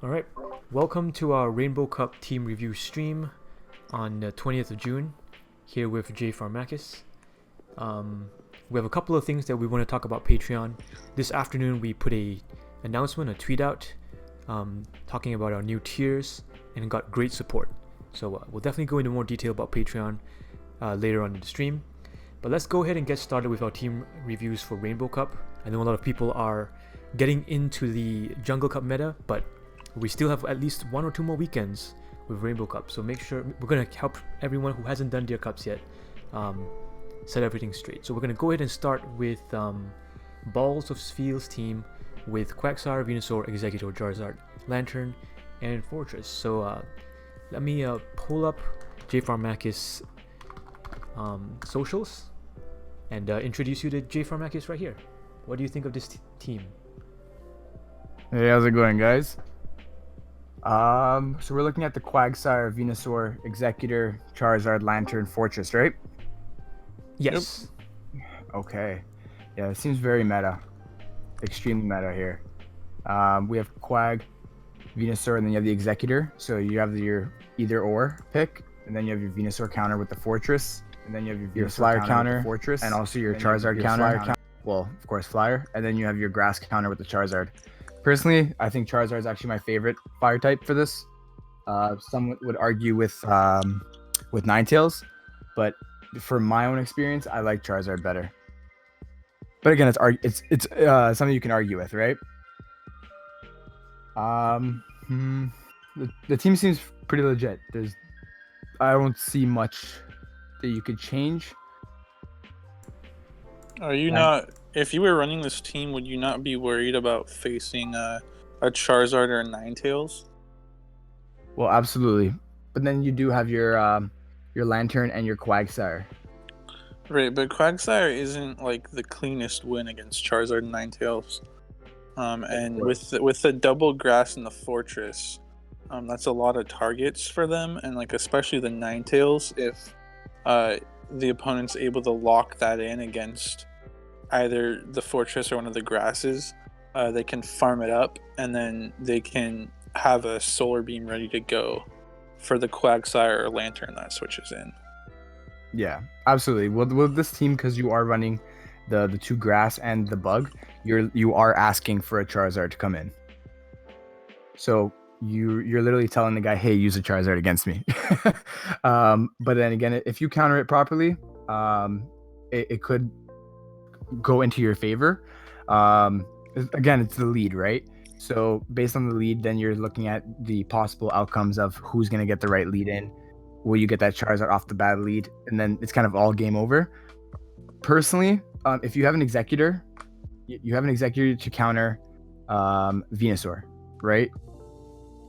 Alright, welcome to our Rainbow Cup team review stream on the 20th of June, here with JFarmakis. We have a couple of things that we want to talk about Patreon. This afternoon we put a tweet out, talking about our new tiers and got great support. So we'll definitely go into more detail about Patreon later on in the stream. But let's go ahead and get started with our team reviews for Rainbow Cup. I know a lot of people are getting into the Jungle Cup meta, but we still have at least 1 or 2 more weekends with Rainbow Cup, so make sure we're going to help everyone who hasn't done their cups yet set everything straight. So we're going to go ahead and start with Balls of Spheel's team with Quagsire, Venusaur, Exeggutor, Charizard, Lantern, and Fortress. So let me pull up JFarmakis socials and introduce you to JFarmakis right here. What do you think of this team? Hey, how's it going, guys? So we're looking at the Quagsire, Venusaur, Exeggutor, Charizard, Lantern, Fortress, right? Yes. Yep. Okay. Yeah, it seems very meta. Extremely meta here. We have Quag, Venusaur, and then you have the Exeggutor. So you have your either or pick, and then you have your Venusaur counter with the Fortress, and then you have your Flyer counter with the Fortress, and also your Charizard counter. Well, of course, Flyer, and then you have your Grass counter with the Charizard. Personally, I think Charizard is actually my favorite fire type for this. Some would argue with Ninetales, but for my own experience, I like Charizard better. But again, it's something you can argue with, right? The team seems pretty legit. I don't see much that you could change. Are you not? If you were running this team, would you not be worried about facing a Charizard or a Ninetales? Well, absolutely. But then you do have your Lantern and your Quagsire. Right, but Quagsire isn't like the cleanest win against Charizard and Ninetales. And with the double grass and the Fortress, that's a lot of targets for them, and like especially the Ninetales, if the opponent's able to lock that in against either the Fortress or one of the grasses, they can farm it up, and then they can have a Solar Beam ready to go for the Quagsire or Lantern that switches in. Yeah, absolutely. With this team, because you are running the 2 grass and the bug, you are asking for a Charizard to come in. So you're literally telling the guy, hey, use a Charizard against me. But then again, if you counter it properly, it could go into your favor. Again, it's the lead, right? So based on the lead, then you're looking at the possible outcomes of who's going to get the right lead in. Will you get that Charizard off the bad lead? And then it's kind of all game over. Personally, if you have an Exeggutor, you have an Exeggutor to counter Venusaur, right?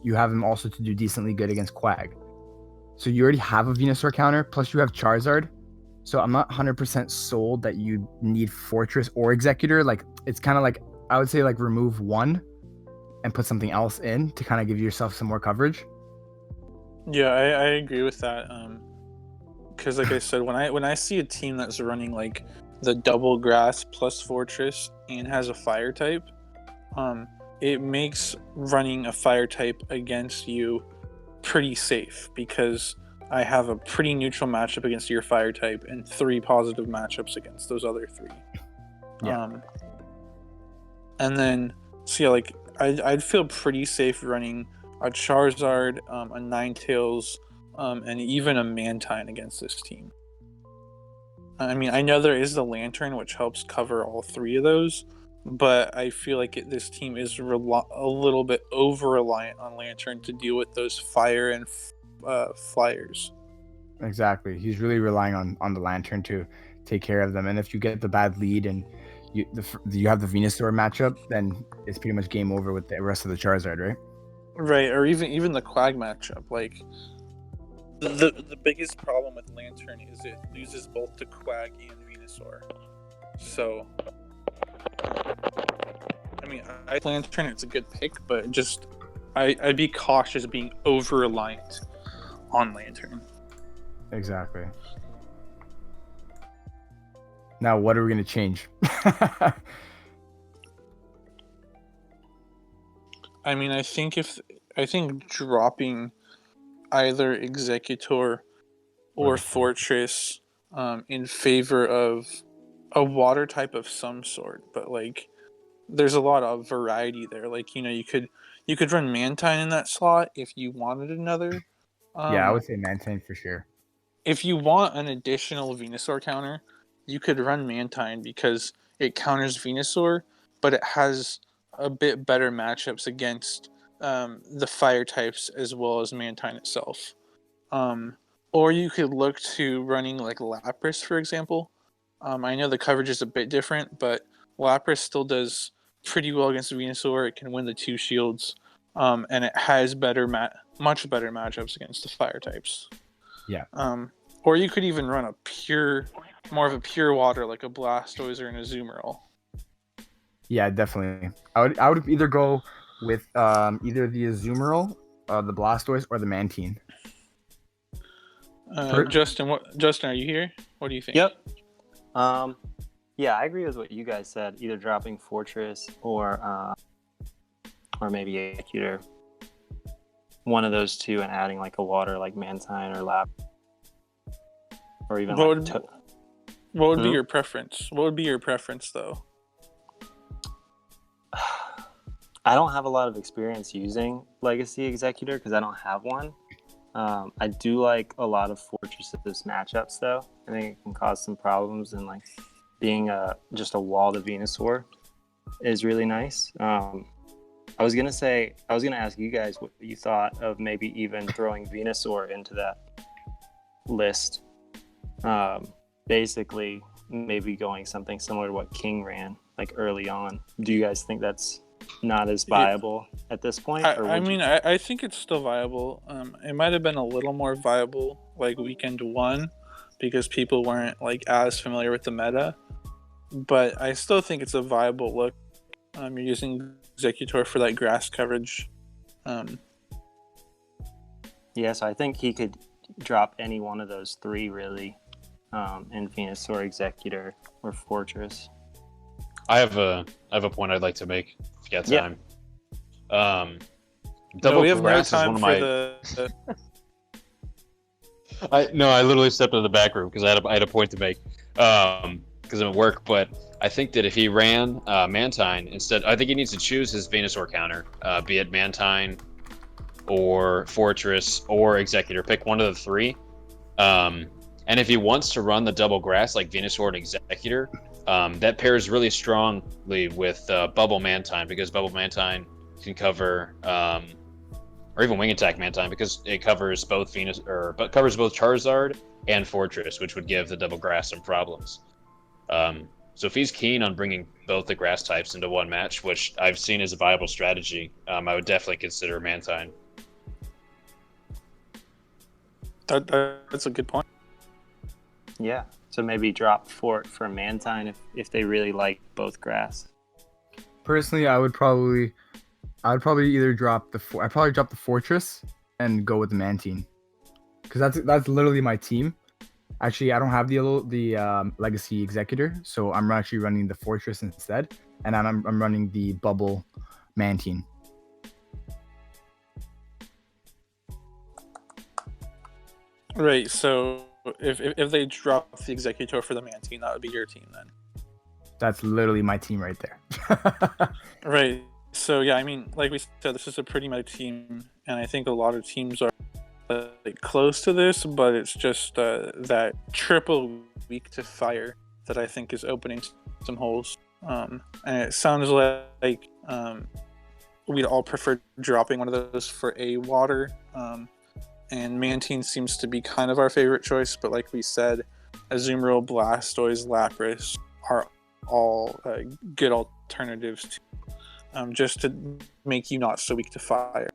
You have him also to do decently good against Quag. So you already have a Venusaur counter, plus you have Charizard. So I'm not 100% sold that you need Fortress or Exeggutor. Like, it's kind of like, I would say, like, remove one and put something else in to kind of give yourself some more coverage. Yeah, I agree with that. Because like I said, when I see a team that's running like the double grass plus Fortress and has a fire type, it makes running a fire type against you pretty safe, because I have a pretty neutral matchup against your fire type and 3 positive matchups against those other 3. Yeah. And then, so yeah, like I'd feel pretty safe running a Charizard, a Ninetales, and even a Mantine against this team. I mean, I know there is the Lantern, which helps cover all 3 of those, but I feel like this team is a little bit over-reliant on Lantern to deal with those fire and flyers. Exactly. He's really relying on the Lantern to take care of them. And if you get the bad lead and you have the Venusaur matchup, then it's pretty much game over with the rest of the Charizard, right? Right, or even the Quag matchup. Like, the biggest problem with Lantern is it loses both to Quag and Venusaur. So, I mean, I Lantern, it's a good pick, but just I'd be cautious being over-reliant on Lantern. Exactly. Now, what are we going to change? I mean, I think if I think dropping either Executor Or or the Fortress in favor of a water type of some sort, but like there's a lot of variety there. Like you could run Mantine in that slot if you wanted another. Yeah, I Um, would say Mantine for sure. if you want an additional Venusaur counter, you could run Mantine because it counters Venusaur, but it has a bit better matchups against the fire types as well as Mantine itself. Um, or you could look to running like Lapras, for example. I know the coverage is a bit different, but Lapras still does pretty well against Venusaur. It can win the two shields, and it has much better matchups against the fire types. Yeah. Or you could even run more of a pure water like a Blastoise or an Azumarill. Yeah, definitely. I would either go with either the Azumarill, the Blastoise, or the Mantine. Justin, are you here? What do you think? Yep. Yeah, I agree with what you guys said. Either dropping Fortress or maybe Executor. One of those two, and adding like a water like Mantine or Lap, or even What like. would, what would be your preference? What would be your preference though? I don't have a lot of experience using Legacy Executor because I don't have one. I do like a lot of Fortress's matchups though. I think it can cause some problems, and like being just a wall to Venusaur is really nice. I was gonna ask you guys what you thought of maybe even throwing Venusaur into that list. Basically, maybe going something similar to what King ran like early on. Do you guys think that's not as viable at this point? I think it's still viable. It might have been a little more viable like weekend one because people weren't like as familiar with the meta, but I still think it's a viable look. You're using Executor for that grass coverage. Yeah, so I think he could drop any one of those three really, in Venusaur, Executor, or Fortress. I have a point I'd like to make. If you got time. Double we have grass no is time one of for my. the. I literally stepped into the back room because I had a point to make. Because I'm at work, but I think that if he ran Mantine instead, I think he needs to choose his Venusaur counter, be it Mantine or Fortress or Executor. Pick one of the three. And if he wants to run the double grass like Venusaur and Executor, that pairs really strongly with Bubble Mantine because Bubble Mantine can cover, or even Wing Attack Mantine because it covers both covers both Charizard and Fortress, which would give the double grass some problems. So if he's keen on bringing both the grass types into one match, which I've seen as a viable strategy, I would definitely consider Mantine. That's a good point. Yeah, so maybe drop Fort for Mantine if they really like both grass. Personally, I would probably either drop I'd probably drop the Fortress and go with the Mantine, because that's literally my team. Actually, I don't have the Legacy Executor, so I'm actually running the Fortress instead, and I'm running the Bubble Mantine. Right. So if they drop the Executor for the Mantine, that would be your team then. That's literally my team right there. Right. So yeah, I mean, like we said, this is a pretty meta team, and I think a lot of teams are like close to this, but it's just that triple weak to fire that I think is opening some holes. And it sounds like we'd all prefer dropping one of those for a water. And Mantine seems to be kind of our favorite choice, but like we said, Azumarill, Blastoise, Lapras are all good alternatives to, just to make you not so weak to fire.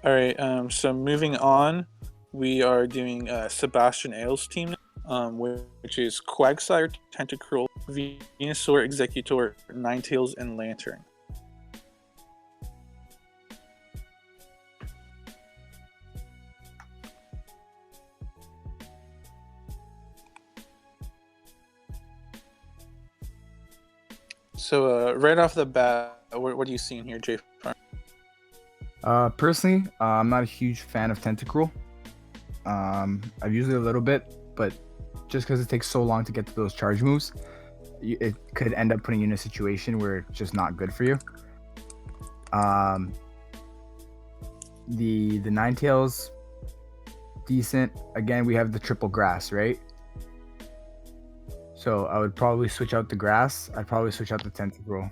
All right, so moving on, we are doing Sebastian Ailes' team, which is Quagsire, Tentacruel, Venusaur, Executor, Ninetales, and Lantern. So right off the bat, what are you seeing here, Jay? Personally, I'm not a huge fan of Tentacruel. I've used it a little bit, but just because it takes so long to get to those charge moves, it could end up putting you in a situation where it's just not good for you. The Ninetales, decent. Again, we have the triple grass, right? So I would probably switch out the grass. I'd probably switch out the Tentacruel.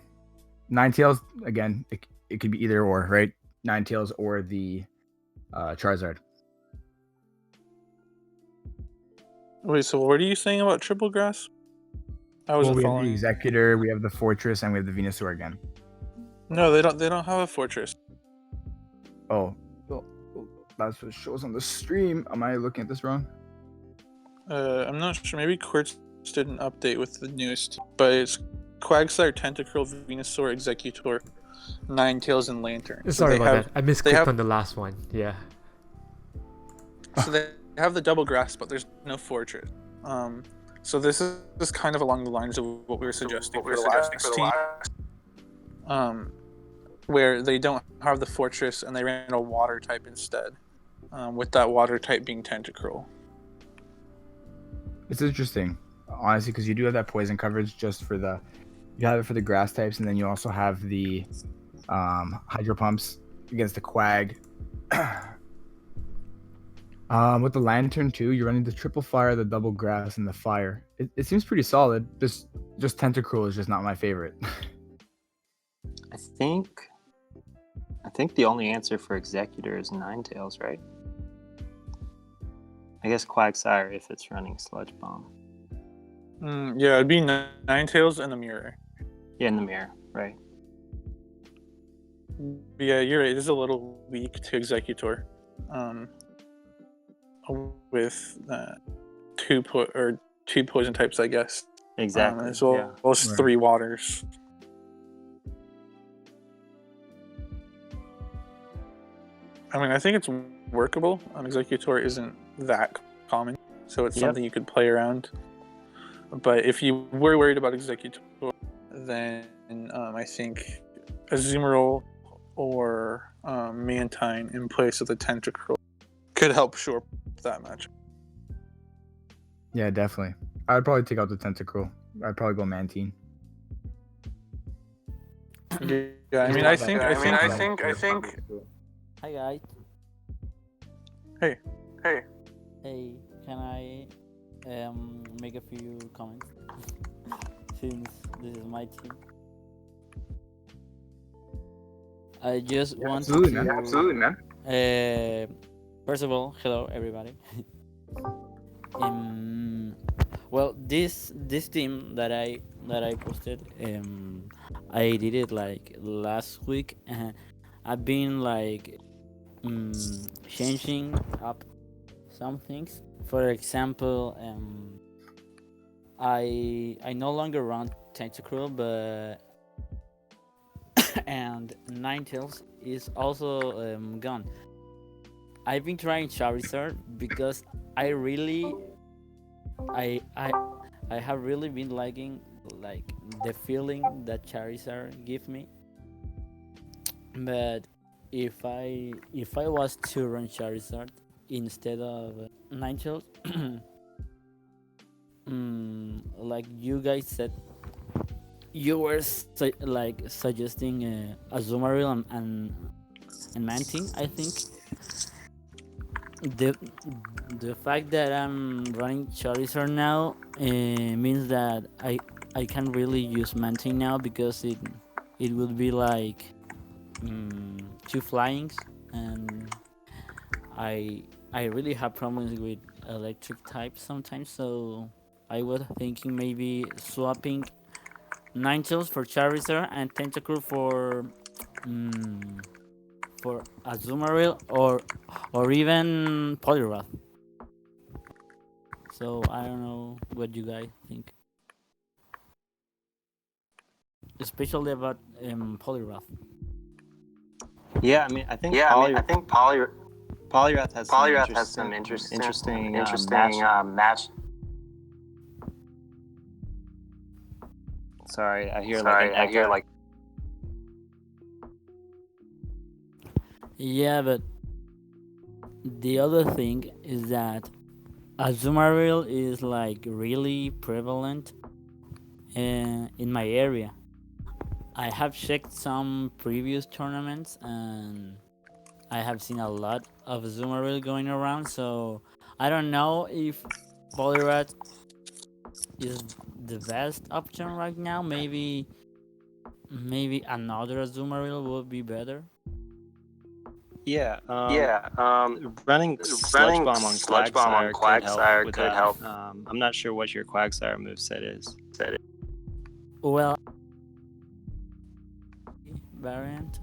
Ninetales, again, it could be either or, right? Ninetales or the Charizard. Wait, so what are you saying about triple grass? I Well, wasn't we have the following. Executor, we have the Fortress, and we have the Venusaur again. No, they don't. They don't have a fortress. Oh, well, that's what it shows on the stream. Am I looking at this wrong? I'm not sure. Maybe Quartz did an update with the newest, but it's Quagsire, Tentacruel, Venusaur, Executor, Ninetales, and Lantern. So Sorry they about have, that. I misclicked on the last one. Yeah. So they have the double grass, but there's no fortress. So this is kind of along the lines of what we were suggesting for the last team, where they don't have the fortress and they ran a water type instead, with that water type being Tentacruel. It's interesting, honestly, because you do have that poison coverage just for the, you have it for the grass types, and then you also have the hydro pumps against the Quag. With the Lantern too, you're running the triple fire, the double grass, and the fire. It seems pretty solid. Just Tentacruel is just not my favorite. I think the only answer for Executor is Ninetales, right? I guess Quagsire if it's running Sludge Bomb. Yeah, it'd be Ninetales and the Mirror. Yeah, in the mirror, right? Yeah, you're right. It is a little weak to Executor, with two poison types, I guess. Exactly. As well yeah. as 3 waters. I mean, I think it's workable. Executor isn't that common, so it's something you could play around. But if you were worried about Executor, then I think Azumarill or Mantine in place of the Tentacruel could help shore up that match. Yeah, definitely. I'd probably take out the Tentacruel. I'd probably go Mantine. Yeah, I mean, I think. Hi guys. Hey. Hey, can I make a few comments since this is my team? I just want Absolutely, to man. Absolutely, man. First of all, hello everybody. Well, this team that I posted, I did it like last week. I've been like changing up some things. For example, I no longer run Tentacruel, but and Ninetales is also gone. I've been trying Charizard because I have really been liking like the feeling that Charizard give me. But if I was to run Charizard instead of Ninetales, like you guys said, you were suggesting Azumarill and Mantine. I think the fact that I'm running Charizard now means that I can't really use Mantine now because it would be like 2 flyings, and I really have problems with electric types sometimes, so I was thinking maybe swapping Ninetales for Charizard and Tentacruel for Azumarill or even Poliwrath. So I don't know what you guys think, especially about Poliwrath. Yeah, I mean, I think Poliwrath has some interesting match. Sorry, I hear like an echo. Yeah, but the other thing is that Azumarill is like really prevalent in my area. I have checked some previous tournaments and I have seen a lot of Azumarill going around, so I don't know if Poliwrath is the best option right now. Maybe another Azumarill would be better. Yeah, Yeah, running Sludge running Bomb on Sludge Bomb on Quagsire could help Quagsire with could that. help. I'm not sure what your Quagsire moveset is. Well, variant,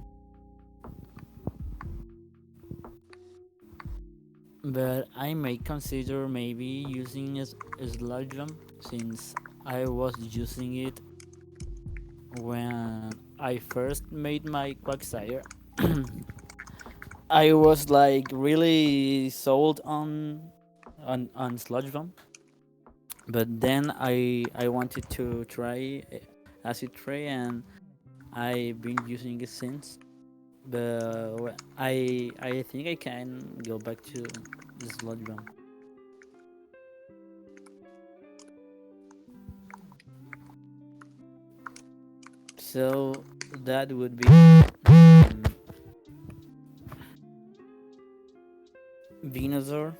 but I may consider maybe using a Sludge Bomb since I was using it when I first made my Quagsire. I was like really sold on Sludge Bomb, but then I wanted to try Acid Tray and I've been using it since. But I think I can go back to the Sludge Bomb. So that would be Venusaur,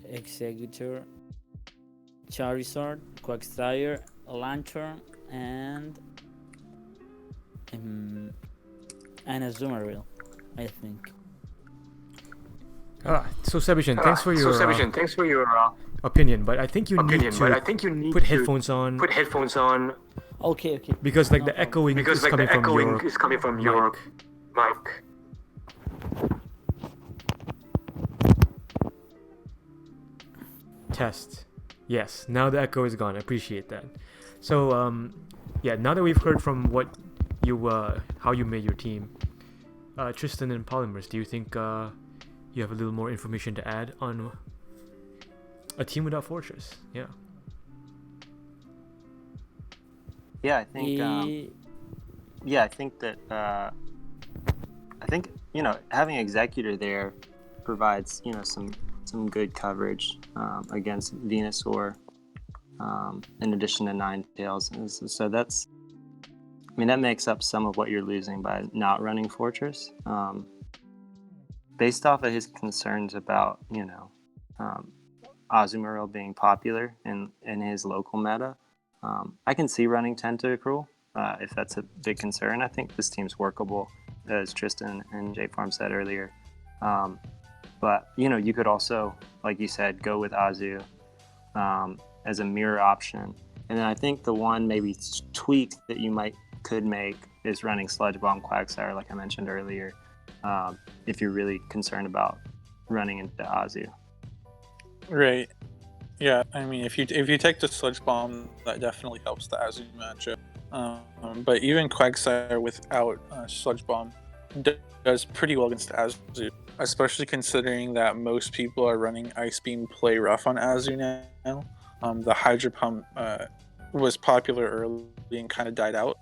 Executor, Charizard, Quagsire, Lantern, and Azumarill, I think. So Sebastian, thanks for your thanks for your opinion, but I think you opinion, need but I to think you need put to headphones on put headphones on Okay. because like No the problem. echoing because is like coming the from echoing your is coming from your mic. mic. Test. Yes, now the echo is gone. I appreciate that. So yeah, now that we've heard from what you how you made your team, Tristan and Polymers, do you think you have a little more information to add on a team without Fortress? Yeah. Yeah, I think. Yeah, I think that. I think having Executor there provides some good coverage against Venusaur, in addition to Ninetales. So that's. I mean, that makes up some of what you're losing by not running Fortress. Based off of his concerns about Azumarill being popular in his local meta, I can see running Tentacruel if that's a big concern. I think this team's workable, as Tristan and JFarm said earlier. But you could also, like you said, go with Azu as a mirror option. And then I think the one maybe tweak that you could make is running Sludge Bomb Quagsire, like I mentioned earlier, if you're really concerned about running into Azu. Right. Yeah, I mean, if you take the Sludge Bomb, that definitely helps the Azu matchup. But even Quagsire without Sludge Bomb does pretty well against Azu, especially considering that most people are running Ice Beam Play Rough on Azu now. The Hydro Pump was popular early and kind of died out.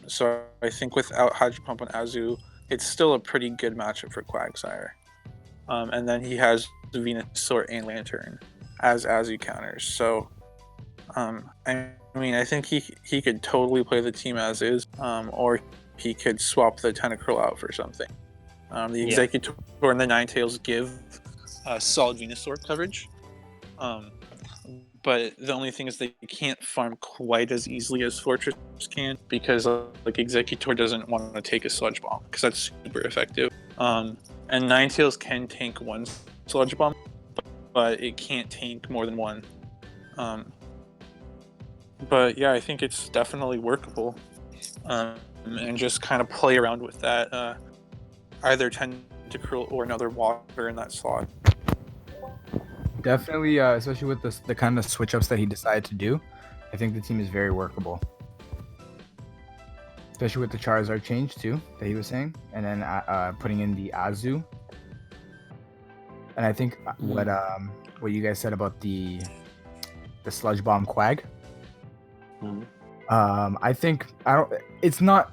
So I think without Hydro Pump on Azu, it's still a pretty good matchup for Quagsire. And then he has Venusaur and Lantern as Azu counters. So I mean, I think he could totally play the team as is, or he could swap the Tentacruel out for something. The Executor and the Ninetales give solid Venusaur coverage, but the only thing is they can't farm quite as easily as Fortress can because like Executor doesn't want to take a Sludge Bomb because that's super effective. And Ninetales can tank one Sludge Bomb, but it can't tank more than one. But yeah, I think it's definitely workable, and just kind of play around with that, either Tentacruel or another water in that slot. Definitely, especially with the kind of switch ups that he decided to do, I think the team is very workable. Especially with the Charizard change too that he was saying, and then putting in the Azu. And I think what you guys said about the Sludge Bomb Quag, Mhm. I think I don't. It's not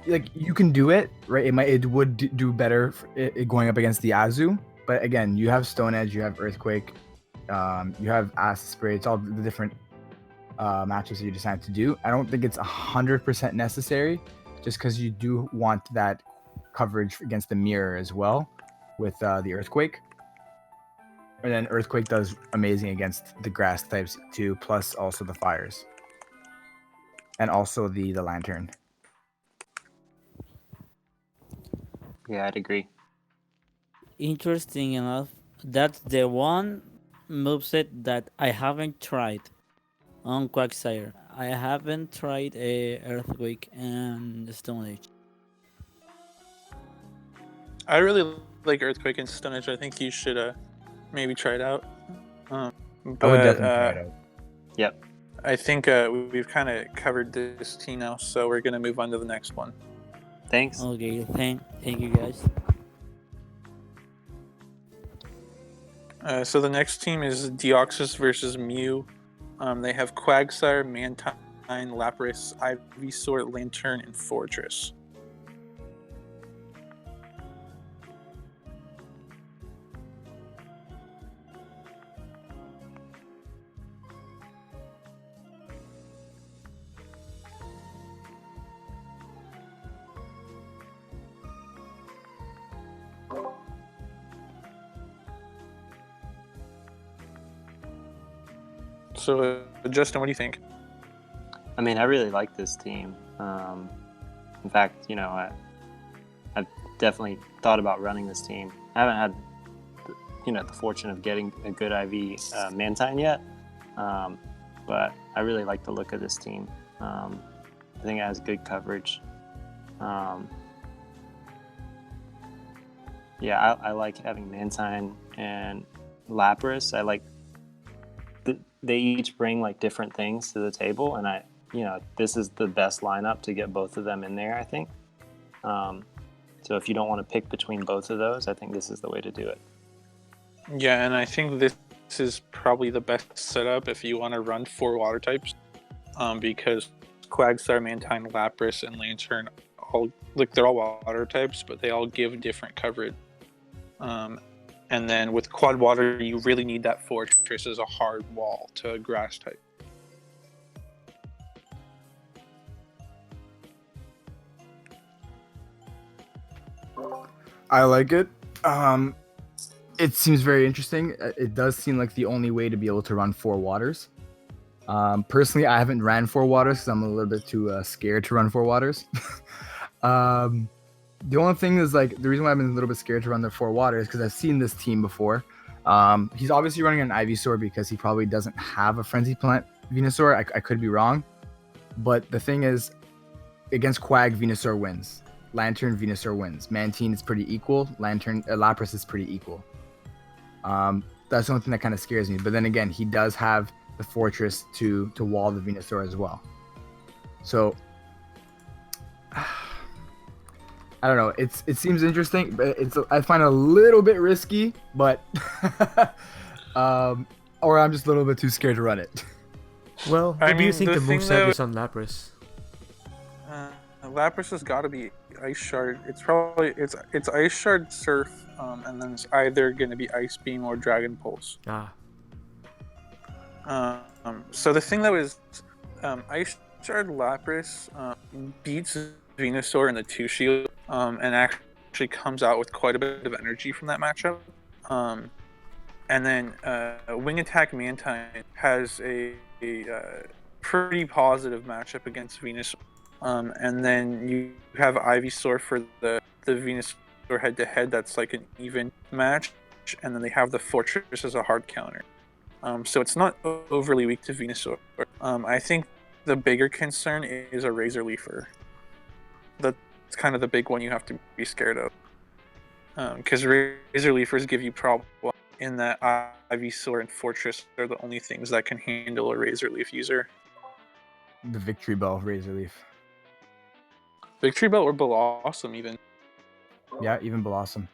like you can do it, right? It would do better going up against the Azu, but again, you have Stone Edge, you have Earthquake, you have Acid Spray. It's all the different matchups that you decide to do. I don't think it's 100% necessary, just because you do want that coverage against the mirror as well with the Earthquake. And then Earthquake does amazing against the grass types too, plus also the fires. And also the lantern. Yeah, I'd agree. Interesting enough, that's the one moveset that I haven't tried on Quagsire. I haven't tried a Earthquake and Stone Age. I really like Earthquake and Stone Edge. I think you should maybe try it out. I would But definitely try it out. Yep. I think we've kind of covered this team now, so we're gonna move on to the next one. Thanks. Okay, thank you guys. So the next team is Deoxys versus Mew. They have Quagsire, Mantine, Lapras, Ivysaur, Lantern, and Fortress. So, Justin, what do you think? I mean, I really like this team. In fact, I've definitely thought about running this team. I haven't had, the fortune of getting a good IV Mantine yet, but I really like the look of this team. I think it has good coverage. Yeah, I like having Mantine and Lapras. I like they each bring like different things to the table, and this is the best lineup to get both of them in there, I think. So if you don't want to pick between both of those, I think this is the way to do it. Yeah, and I think this is probably the best setup if you want to run 4 water types, because Quagsire, Mantine, Lapras, and Lantern they're all water types, but they all give different coverage. And then with quad water, you really need that Fortress as a hard wall to a grass type. I like it. It seems very interesting. It does seem like the only way to be able to run 4 waters. Personally, I haven't ran 4 waters because I'm a little bit too scared to run 4 waters. The only thing is, like, the reason why I've been a little bit scared to run the 4 waters because I've seen this team before. He's obviously running an Ivysaur because he probably doesn't have a Frenzy Plant Venusaur. I could be wrong. But the thing is, against Quag, Venusaur wins. Lantern, Venusaur wins. Mantine is pretty equal. Lapras is pretty equal. That's the only thing that kind of scares me. But then again, he does have the Fortress to wall the Venusaur as well. So I don't know. It seems interesting, but I find it a little bit risky. But or I'm just a little bit too scared to run it. Well, what do you think the thing moveset though, is on Lapras? Lapras has got to be Ice Shard. It's probably it's Ice Shard, Surf, and then it's either going to be Ice Beam or Dragon Pulse. Ah, So the thing though is, Ice Shard Lapras beats Venusaur in the 2 shield, and actually comes out with quite a bit of energy from that matchup. And then Wing Attack Mantine has a pretty positive matchup against Venusaur. And then you have Ivysaur for the Venusaur head-to-head. That's like an even match, and then they have the Fortress as a hard counter. So it's not overly weak to Venusaur. I think the bigger concern is a Razor Leafer. That's kind of the big one you have to be scared of. Because Razor Leafers give you problems in that Ivysaur and Fortress are the only things that can handle a Razor Leaf user. The Victory Bell Razor Leaf. Victory Belt or Blossom even. Yeah, even Blossom.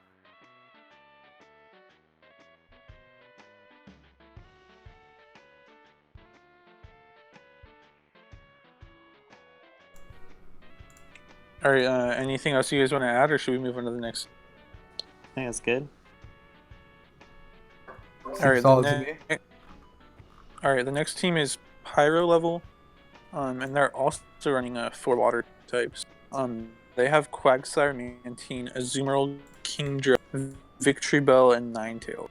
All right. Anything else you guys want to add, or should we move on to the next? I think that's good. Seems All right. solid to me. All right. The next team is Pyro level, and they're also running 4 water types. They have Quagsire, Mantine, Azumarill, Kingdra, Victory Bell, and Ninetales.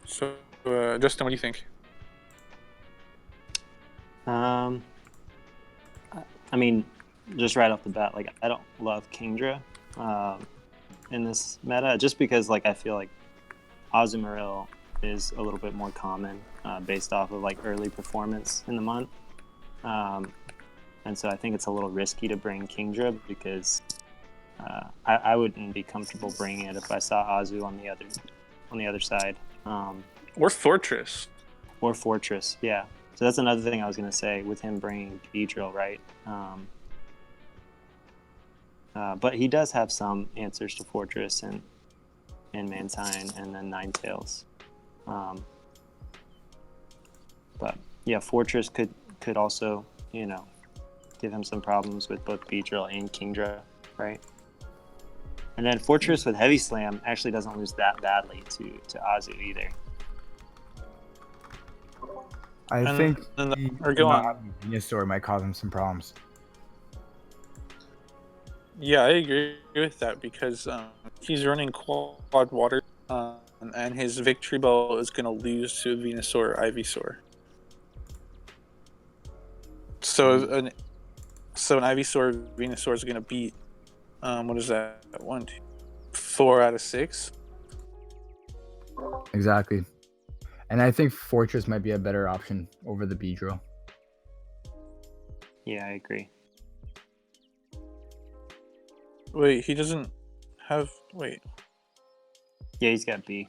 So, Justin, what do you think? I mean, just right off the bat, like I don't love Kingdra in this meta, just because like I feel like Azumarill is a little bit more common based off of like early performance in the month, and so I think it's a little risky to bring Kingdra because I wouldn't be comfortable bringing it if I saw Azu on the other side. Or Fortress. Or Fortress, yeah. So that's another thing I was going to say with him bringing Beedrill, right? But he does have some answers to Fortress and Mantine and then Ninetales. But yeah, Fortress could also, give him some problems with both Beedrill and Kingdra, right? And then Fortress with Heavy Slam actually doesn't lose that badly to Azu either. I think or go on. Venusaur might cause him some problems. Yeah, I agree with that because he's running quad water, and his Victory Bell is going to lose to Venusaur or Ivysaur. So an Ivysaur Venusaur is going to beat what is that? 1, 2, 4 out of 6. Exactly. And I think Fortress might be a better option over the Beedrill. Yeah, I agree. Wait, he doesn't have... Wait. Yeah, he's got B.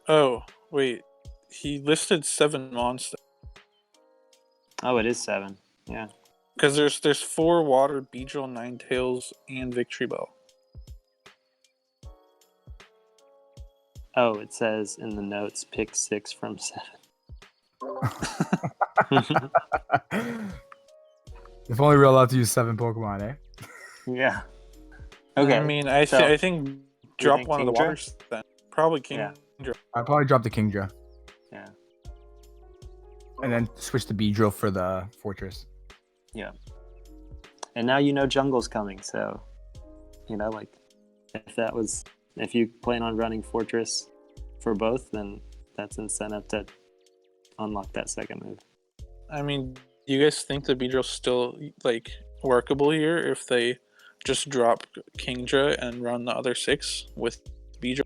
Oh, wait. He listed 7 monsters. Oh, it is 7. Yeah. Because there's 4 water, Beedrill, Ninetales, and Victory Bell. Oh, it says in the notes, pick 6 from 7. If only we're allowed to use 7 Pokemon, eh? Yeah. Okay. I mean, I think drop one of the waters then. Probably Kingdra. Yeah. I'd probably drop the Kingdra. Yeah. And then switch to Beedrill for the Fortress. Yeah. And now Jungle's coming, so like if you plan on running Fortress for both, then that's incentive to unlock that second move. I mean, do you guys think the Beedrill's still like workable here if they just drop Kingdra and run the other 6 with Beedrill?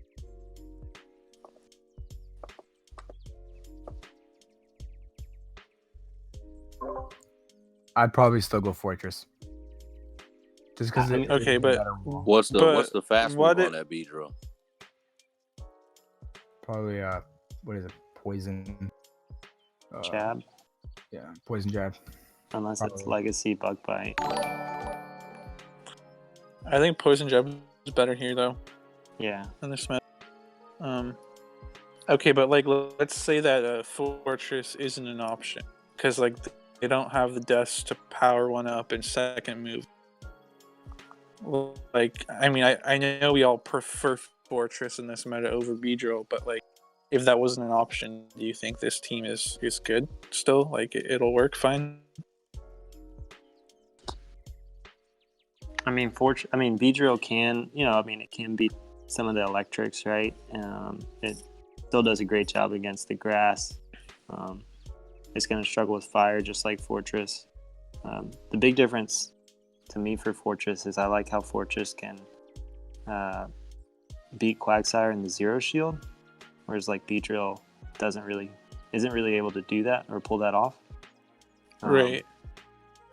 I'd probably still go Fortress. Just because okay, but what's the fast move on that Beedrill? Probably what is it? Poison Jab. Yeah, poison jab. Unless it's Legacy Bug Bite. I think Poison Jab is better here though. Yeah. In this match. Okay, but like let's say that Fortress isn't an option because like they don't have the deaths to power one up in second move. Like, I mean, I know we all prefer Fortress in this meta over Beedrill, but like, if that wasn't an option, do you think this team is good still? Like, it'll work fine? I mean, Beedrill can, it can beat some of the electrics, right? It still does a great job against the grass. It's going to struggle with fire, just like Fortress. The big difference to me for Fortress is I like how Fortress can beat Quagsire in the Zero Shield, whereas like Beedrill isn't really able to do that or pull that off. Right.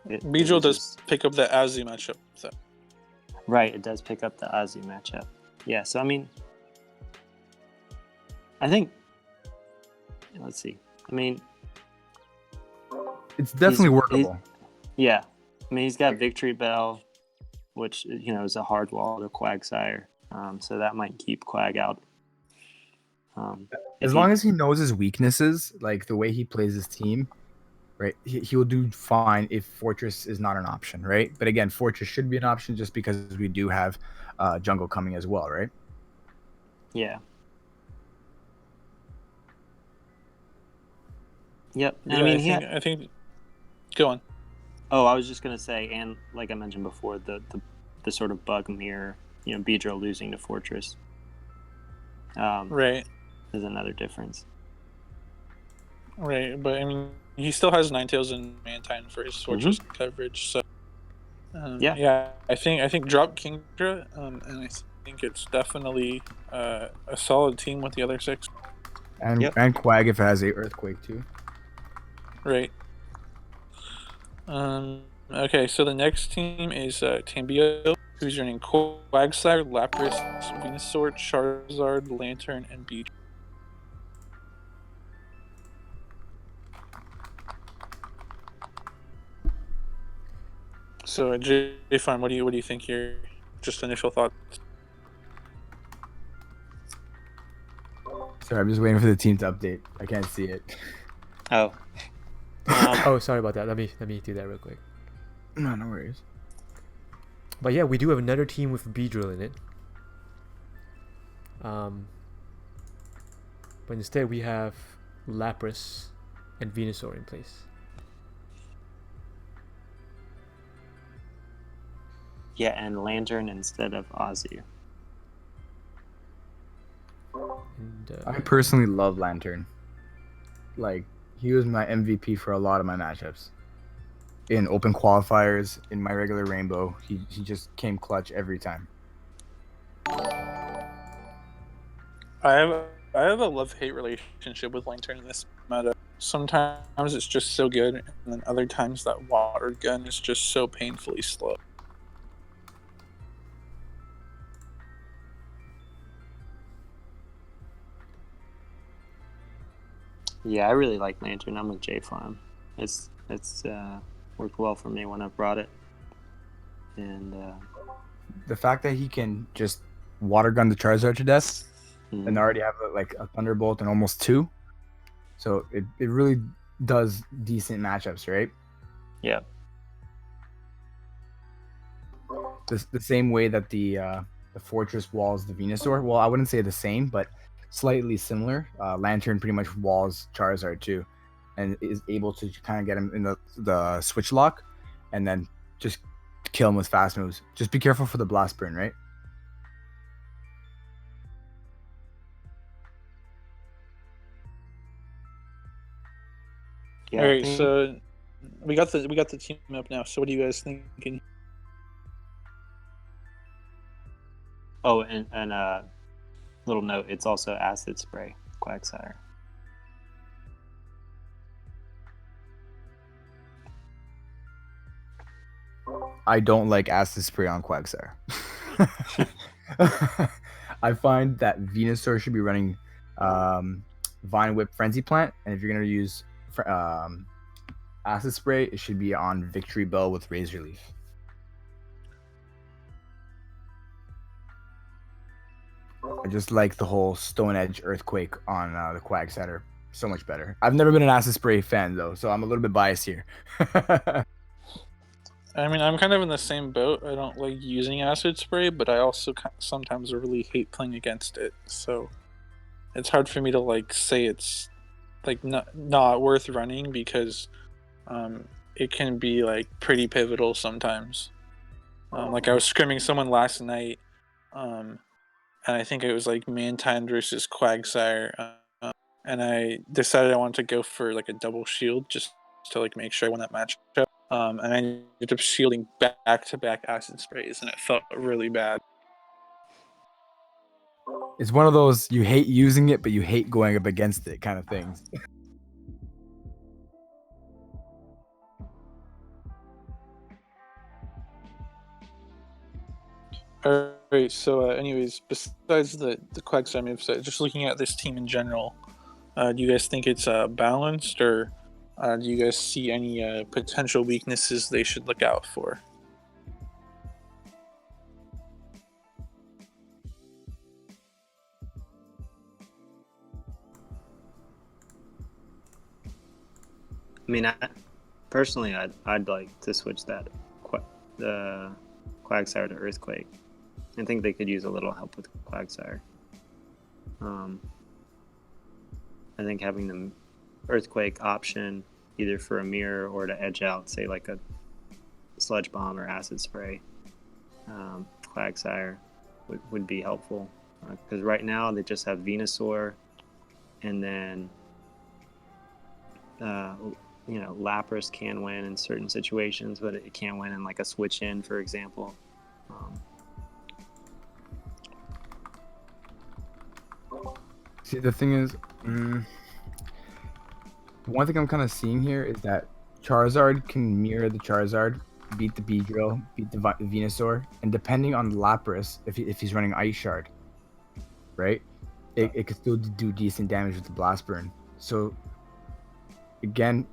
Beedrill does pick up the Azu matchup. So. Right, it does pick up the Azu matchup. Yeah, so I mean, I think, let's see. I mean, it's definitely workable. Yeah. I mean, he's got Victory Bell, which, is a hard wall to Quagsire. So that might keep Quag out As long as he knows his weaknesses, like the way he plays his team, right, he will do fine if Fortress is not an option, right? But again, Fortress should be an option just because we do have jungle coming as well, right? Yeah. Yep. Yeah, I mean, I think. Go on. Oh, I was just gonna say, and like I mentioned before, the sort of bug mirror, Beedrill losing to Fortress, Right. is another difference. Right, but I mean, he still has Ninetales and Mantine for his Fortress coverage. So, yeah, I think drop Kingdra, and I think it's definitely a solid team with the other 6. And Quag if it has a Earthquake too. Right. Okay, so the next team is Tambio, who's running Quagsire, Lapras, Venusaur, Charizard, Lantern, and Beach. So, JFarm, what do you think here? Just initial thoughts. Sorry, I'm just waiting for the team to update. I can't see it. Oh. Oh, sorry about that. Let me do that real quick. No worries. But yeah, we do have another team with Beedrill in it. But instead we have Lapras and Venusaur in place. Yeah, and Lantern instead of Ozzy. And, I personally love Lantern. Like, he was my MVP for a lot of my matchups. In open qualifiers, in my regular Rainbow, he just came clutch every time. I have a love-hate relationship with Lantern in this meta. Sometimes it's just so good, and then other times that water gun is just so painfully slow. Yeah, I really like Lantern. I'm with JFarm. It's worked well for me when I brought it. And the fact that he can just water gun the Charizard to death and already have like a Thunderbolt and almost 2, so it really does decent matchups, right? Yeah. The same way that the Fortress walls the Venusaur. Well, I wouldn't say the same, but slightly similar. Lantern pretty much walls Charizard too, and is able to kind of get him in the switch lock, and then just kill him with fast moves. Just be careful for the blast burn, right? Yeah, all right, so we got the team up now. So what are you guys thinking? Oh, and little note, it's also Acid Spray, Quagsire. I don't like Acid Spray on Quagsire. I find that Venusaur should be running Vine Whip Frenzy Plant, and if you're going to use Acid Spray, it should be on Victory Bell with Razor Leaf. I just like the whole Stone Edge Earthquake on the Quagsire so much better. I've never been an Acid Spray fan, though, so I'm a little bit biased here. I mean, I'm kind of in the same boat. I don't like using Acid Spray, but I also sometimes really hate playing against it. So it's hard for me to like say it's like not worth running because it can be like pretty pivotal sometimes. Like I was scrimming someone last night, and I think it was like Mantine versus Quagsire, and I decided I wanted to go for like a double shield just to like make sure I won that matchup. And I ended up shielding back-to-back Acid Sprays, and it felt really bad. It's one of those you hate using it, but you hate going up against it kind of things. Alright, so anyways, besides the Quagsire moves, just looking at this team in general, do you guys think it's balanced, or do you guys see any potential weaknesses they should look out for? mean, personally, I'd like to switch the Quagsire to Earthquake. I think they could use a little help with Quagsire. I think having the Earthquake option either for a mirror or to edge out, say like a Sludge Bomb or Acid Spray, Quagsire would be helpful. Because right now they just have Venusaur, and then Lapras can win in certain situations, but it can't win in like a switch in, for example. See, the thing is, one thing I'm kind of seeing here is that Charizard can mirror the Charizard, beat the Beedrill, beat the Venusaur, and depending on Lapras, if he's running Ice Shard, right, it could still do decent damage with the Blast Burn. So again,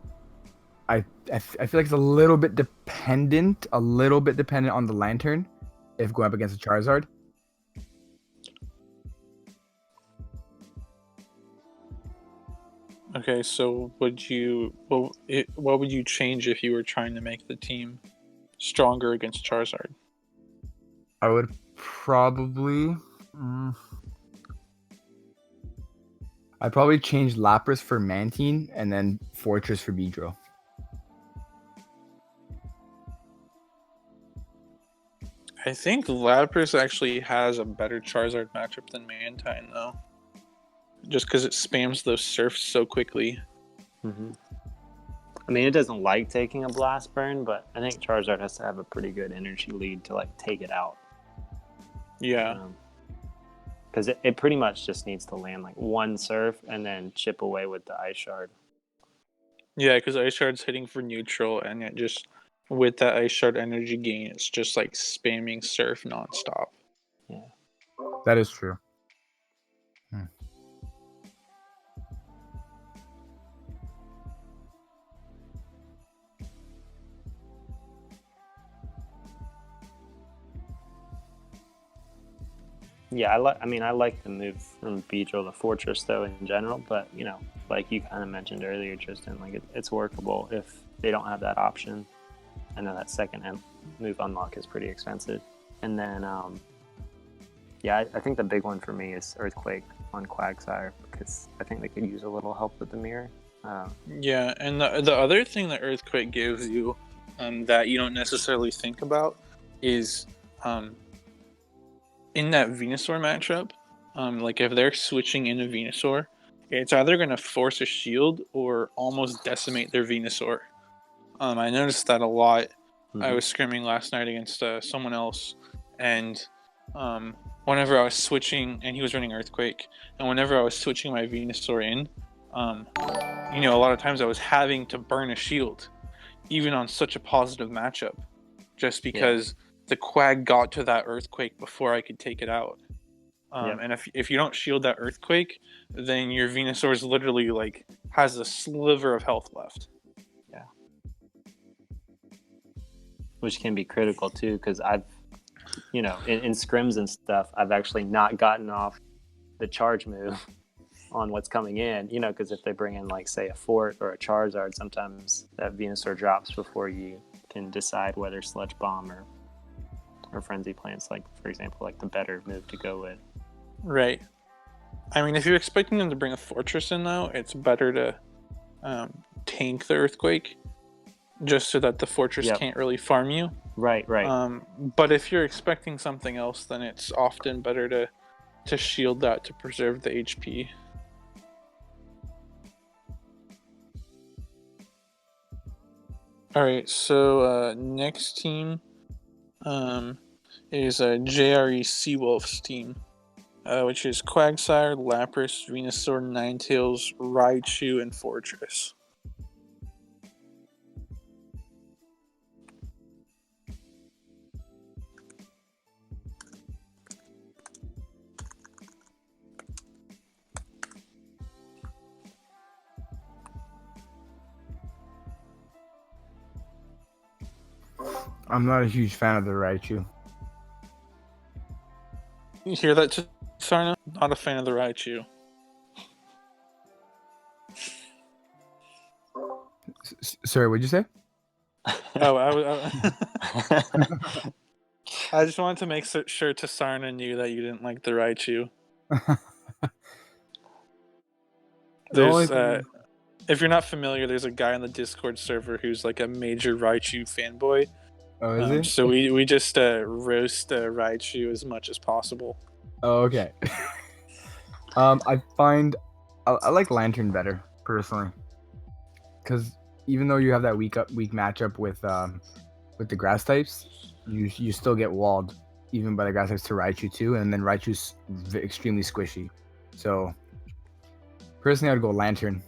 I feel like it's a little bit dependent on the Lantern if going up against a Charizard. Okay, so what would you change if you were trying to make the team stronger against Charizard? I would probably I'd probably change Lapras for Mantine and then Fortress for Beedrill. I think Lapras actually has a better Charizard matchup than Mantine, though. Just because it spams those surfs so quickly. Mm-hmm. I mean, it doesn't like taking a Blast Burn, but I think Charizard has to have a pretty good energy lead to like take it out. Yeah. Because it pretty much just needs to land like one surf and then chip away with the Ice Shard. Yeah, because Ice Shard's hitting for neutral, and it just, with that Ice Shard energy gain, it's just like spamming surf nonstop. Yeah. That is true. Yeah, I like the move from Beedrill to Fortress though in general, but like you kind of mentioned earlier, Tristan, like it's workable if they don't have that option. I know that second move unlock is pretty expensive, and then I think the big one for me is Earthquake on Quagsire because I think they could use a little help with the mirror. Yeah, and the other thing that Earthquake gives you that you don't necessarily think about is in that Venusaur matchup, like if they're switching into Venusaur, it's either going to force a shield or almost decimate their Venusaur. I noticed that a lot. Mm-hmm. I was scrimming last night against someone else, and whenever I was switching, and he was running Earthquake, and whenever I was switching my Venusaur in, a lot of times I was having to burn a shield, even on such a positive matchup, just because the Quag got to that Earthquake before I could take it out. And if you don't shield that Earthquake, then your Venusaur is literally like has a sliver of health left. Yeah. Which can be critical too, because I've, in scrims and stuff, I've actually not gotten off the charge move on what's coming in, because if they bring in like say a Fort or a Charizard, sometimes that Venusaur drops before you can decide whether Sludge Bomb or Frenzy Plant's like, for example, like the better move to go with. Right. I mean, if you're expecting them to bring a Fortress in, though, it's better to tank the Earthquake, just so that the Fortress can't really farm you. Right. But if you're expecting something else, then it's often better to shield that to preserve the HP. Alright, so next team is JRE Seawolf's team, which is Quagsire, Lapras, Venusaur, Ninetales, Raichu, and Fortress. I'm not a huge fan of the Raichu. You hear that, Sarna? Not a fan of the Raichu. Sorry, what'd you say? Oh, I just wanted to make sure Tasarna knew that you didn't like the Raichu. The only There's thing, if you're not familiar, there's a guy on the Discord server who's like a major Raichu fanboy. oh, is he? So we just roast Raichu as much as possible. Oh, okay. I find I like Lantern better personally, because even though you have that weak matchup with the grass types, you still get walled even by the grass types to Raichu too, and then Raichu's extremely squishy. So personally, I'd go Lantern.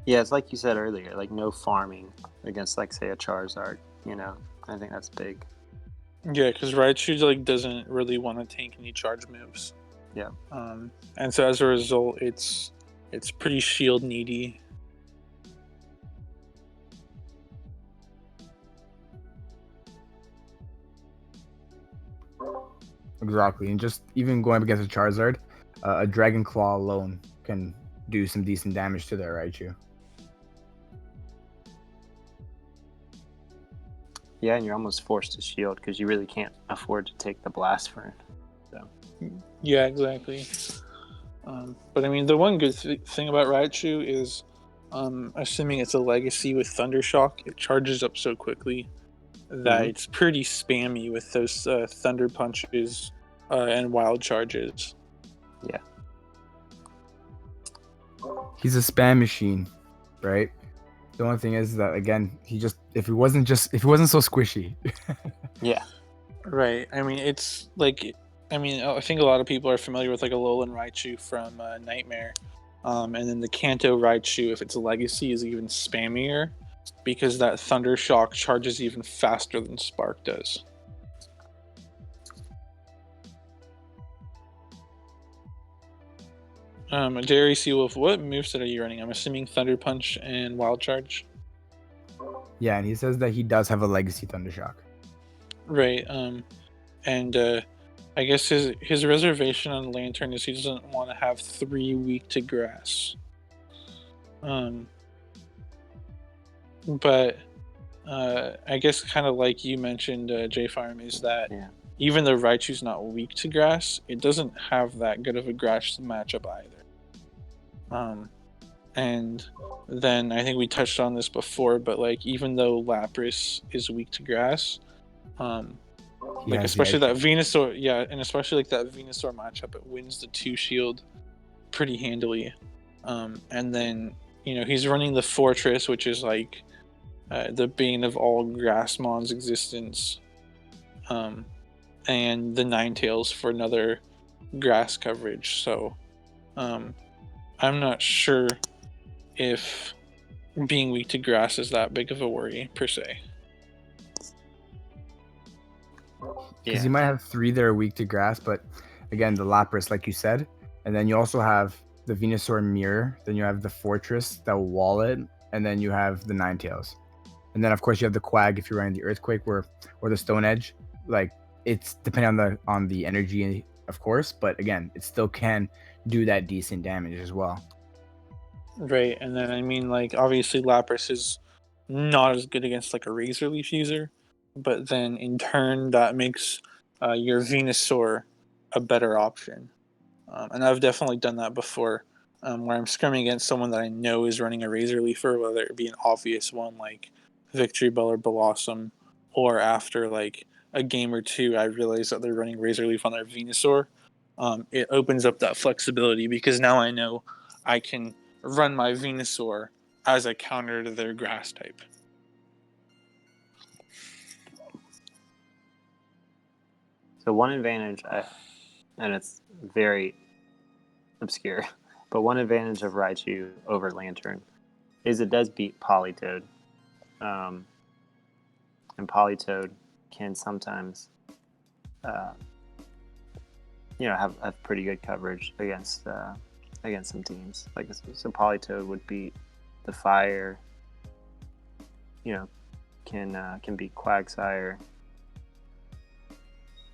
Yeah, it's like you said earlier, like no farming against, like, say, a Charizard. You know, I think that's big. Yeah, because Raichu like doesn't really want to tank any charge moves. Yeah. And so as a result, it's pretty shield needy. Exactly, and just even going up against a Charizard, a Dragon Claw alone can do some decent damage to their Raichu. Yeah, and you're almost forced to shield because you really can't afford to take the blast for it. So. Yeah, exactly. But I mean, the one good thing about Raichu is, assuming it's a legacy with Thundershock, it charges up so quickly that it's pretty spammy with those Thunder Punches and Wild Charges. Yeah. He's a spam machine, right? The only thing is that again, if he wasn't so squishy. Yeah. Right. I mean, it's like, I think a lot of people are familiar with like a Alolan Raichu from Nightmare, and then the Kanto Raichu, if it's a legacy, is even spammier because that Thunder Shock charges even faster than Spark does. Dairy Seawolf, what moveset are you running? I'm assuming Thunder Punch and Wild Charge. Yeah, and he says that he does have a legacy Thundershock. Right. And I guess his reservation on Lantern is he doesn't want to have 3 weak to grass. But I guess kind of like you mentioned, JFarm, is that even though Raichu's not weak to grass, it doesn't have that good of a grass matchup either. And then I think we touched on this before, but like even though Lapras is weak to grass, like especially that Venusaur, and especially like that Venusaur matchup, it wins the 2 shield pretty handily. And then he's running the Fortress, which is like the bane of all Grassmon's existence, and the Ninetales for another grass coverage. So I'm not sure if being weak to grass is that big of a worry per se. Because you might have 3 that are weak to grass, but again, the Lapras, like you said, and then you also have the Venusaur Mirror, then you have the Fortress that will wall it, and then you have the Ninetales. And then of course you have the Quag if you're running the Earthquake or the Stone Edge. Like it's depending on the energy, of course, but again, it still can do that decent damage as well. Right, and then I mean, like obviously Lapras is not as good against like a Razor Leaf user, but then in turn that makes your Venusaur a better option. And I've definitely done that before, where I'm scrimming against someone that I know is running a Razor Leafer, whether it be an obvious one like Victory Bell or Blossom, or after like a game or two, I realize that they're running Razor Leaf on their Venusaur. It opens up that flexibility because now I know I can run my Venusaur as a counter to their grass type. So one advantage, and it's very obscure, but one advantage of Raichu over Lantern is it does beat Politoed. And Politoed can sometimes, have pretty good coverage against some teams. Like so, Politoed would beat the Fire. Can beat Quagsire,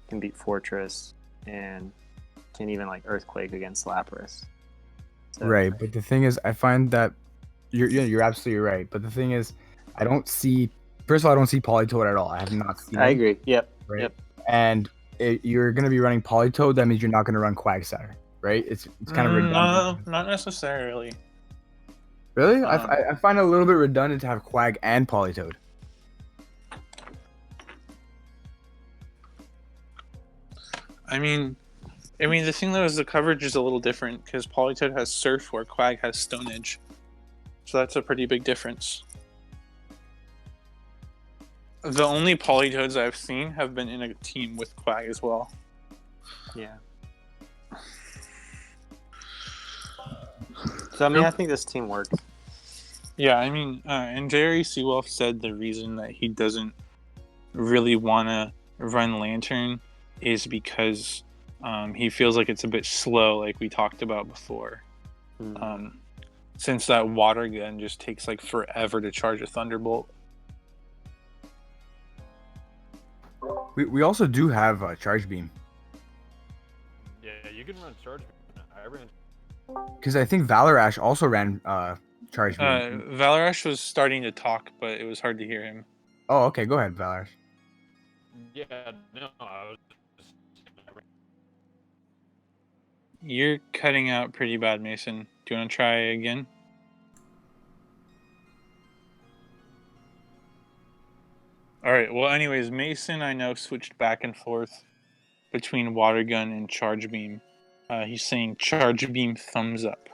can beat Fortress, and can even like Earthquake against Lapras. So, Right, but the thing is, I find that you're absolutely right. But the thing is, I don't see. First of all, I don't see Polytoad at all. I have not seen I him. agree. Yep. Right, Yep. and you're gonna be running Polytoad. That means you're not gonna run Quagsire, right? It's kind of redundant. No, not necessarily. Really, I find it a little bit redundant to have Quag and Polytoad. I mean, the thing though is the coverage is a little different because Politoed has Surf where Quag has Stone Edge, so that's a pretty big difference. The only Politoads I've seen have been in a team with Quag as well. Yeah. So I mean, I think this team works. Yeah, I mean, and Jerry Seawolf said the reason that he doesn't really want to run Lantern is because he feels like it's a bit slow, like we talked about before. Since that water gun just takes like forever to charge a Thunderbolt. We also do have Charge Beam. Yeah, you can run Charge Beam. I ran. Because I think Valarash also ran Charge Beam. Valarash was starting to talk, but it was hard to hear him. Oh, okay. Go ahead, Valarash. Yeah, no, I was. You're cutting out pretty bad, Mason. Do you want to try again? Alright, well anyways, Mason I know switched back and forth between Water Gun and Charge Beam. He's saying Charge Beam thumbs up.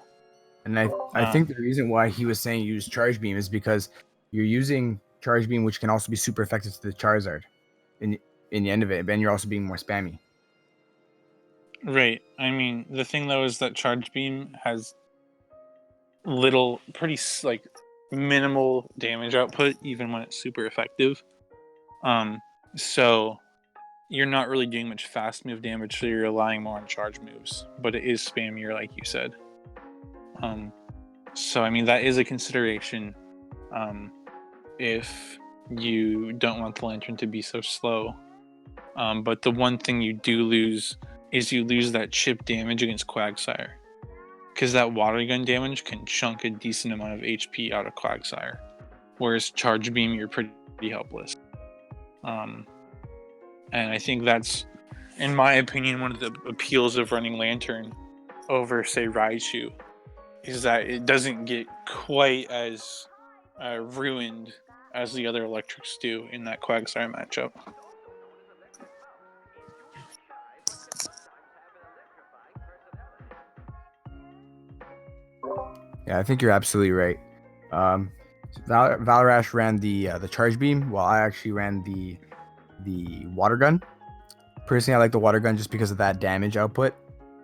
And I think the reason why he was saying use Charge Beam is because you're using Charge Beam, which can also be super effective to the Charizard in the end of it, but then you're also being more spammy. Right. I mean, the thing though is that Charge Beam has pretty like minimal damage output, even when it's super effective. So you're not really doing much fast move damage, so you're relying more on charge moves. But it is spammier, like you said. So I mean that is a consideration. If you don't want the Lantern to be so slow. But the one thing you do lose is you lose that chip damage against Quagsire. Because that water gun damage can chunk a decent amount of HP out of Quagsire. Whereas Charge Beam, you're pretty helpless. And I think that's, in my opinion, one of the appeals of running Lantern over, say, Raichu, is that it doesn't get quite as ruined as the other electrics do in that Quagsire matchup. Yeah, I think you're absolutely right. Valarash ran the Charge Beam, while I actually ran the Water Gun. Personally, I like the Water Gun just because of that damage output,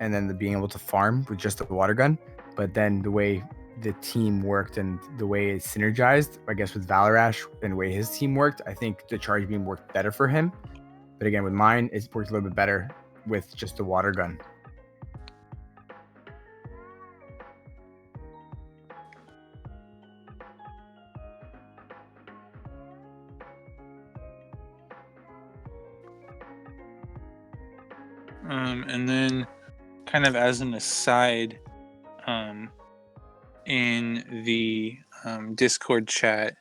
and then being able to farm with just the Water Gun. But then the way the team worked and the way it synergized, I guess, with Valarash and the way his team worked, I think the Charge Beam worked better for him. But again, with mine, it worked a little bit better with just the Water Gun. And then, kind of as an aside, in the Discord chat,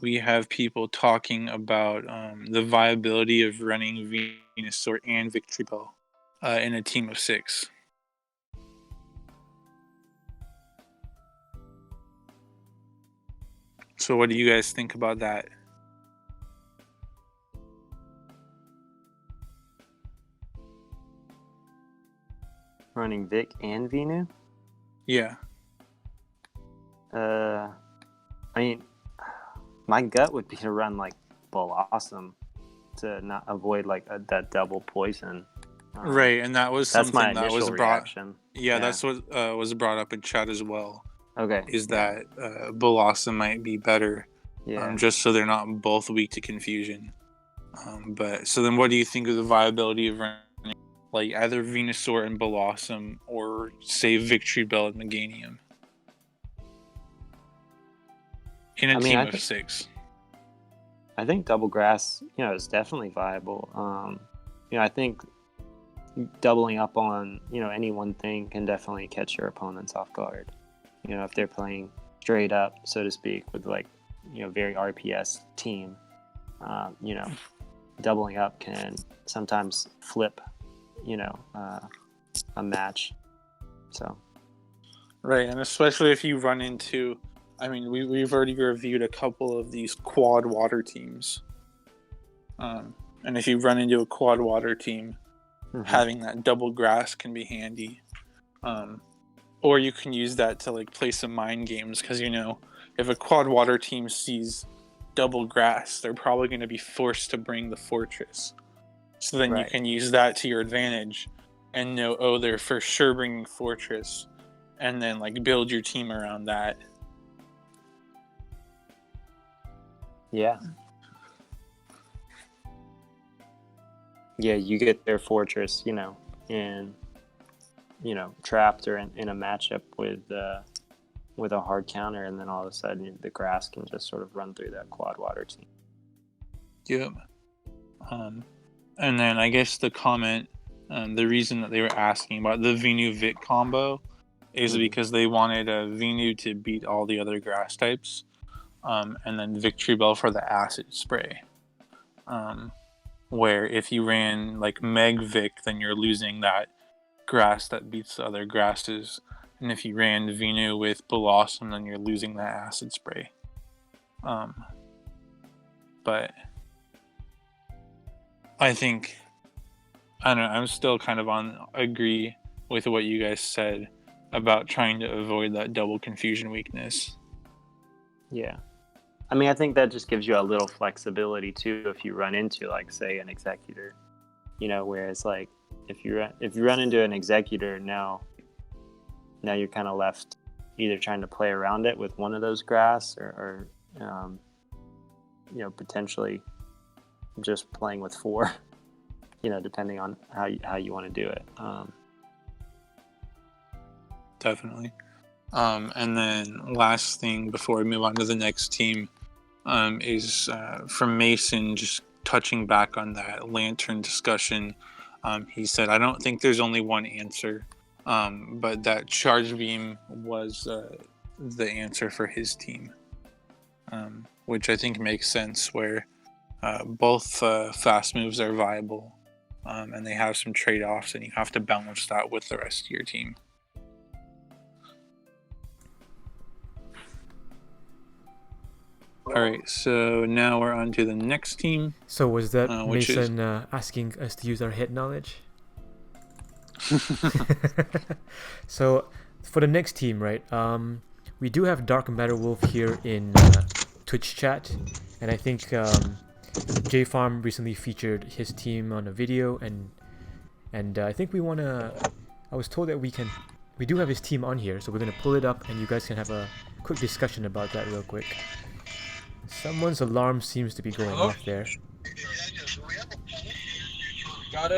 we have people talking about the viability of running Venusaur and Victory Bell in a team of 6. So what do you guys think about that? Running Vic and Venu? Yeah. I mean, my gut would be to run like Blossom to not avoid like that double poison. Right, and that was that's something my that was initial brought. reaction. Yeah, that's what was brought up in chat as well. Okay. Is that Blossom might be better? Yeah. Just so they're not both weak to confusion. But so then, what do you think of the viability of running like either Venusaur and Blossom, or say Victory Bell and Meganium in a team of 6? I think double grass, is definitely viable. I think doubling up on, any one thing can definitely catch your opponents off guard. If they're playing straight up, so to speak, with like, very RPS team, doubling up can sometimes flip, a match. So. Right, and especially if you run into, we've already reviewed a couple of these quad water teams. And if you run into a quad water team, having that double grass can be handy. Or you can use that to like play some mind games, because if a quad water team sees double grass, they're probably going to be forced to bring the fortress. So then you can use that to your advantage and know, they're for sure bringing fortress, and then like build your team around that. Yeah. Yeah, you get their fortress, and trapped or in a matchup with a hard counter, and then all of a sudden the grass can just sort of run through that quad water team. Yep. And then I guess the comment, the reason that they were asking about the Venu Vit combo is because they wanted a Venu to beat all the other grass types, and then Victory Bell for the acid spray. Where if you ran like Meg Vic, then you're losing that grass that beats the other grasses, and if you ran Venu with Blossom, then you're losing that acid spray. But I think, I don't know, I'm still kind of agree with what you guys said about trying to avoid that double confusion weakness. Yeah. I think that just gives you a little flexibility too if you run into, like, say, an Executor. Whereas, like, if you run into an Executor, now you're kind of left either trying to play around it with one of those grass or potentially just playing with 4, depending on how you want to do it. Definitely. And then last thing before we move on to the next team, is from Mason, just touching back on that lantern discussion. He said, I don't think there's only one answer, but that charge beam was the answer for his team, which I think makes sense, where both fast moves are viable, and they have some trade-offs, and you have to balance that with the rest of your team. All right, so now we're on to the next team. So was that Mason asking us to use our head knowledge? So for the next team, right? We do have Dark Matter Wolf here in Twitch chat, and I think JFarm recently featured his team on a video, and I think we wanna. I was told that we do have his team on here, so we're gonna pull it up, and you guys can have a quick discussion about that real quick. Someone's alarm seems to be going off there. I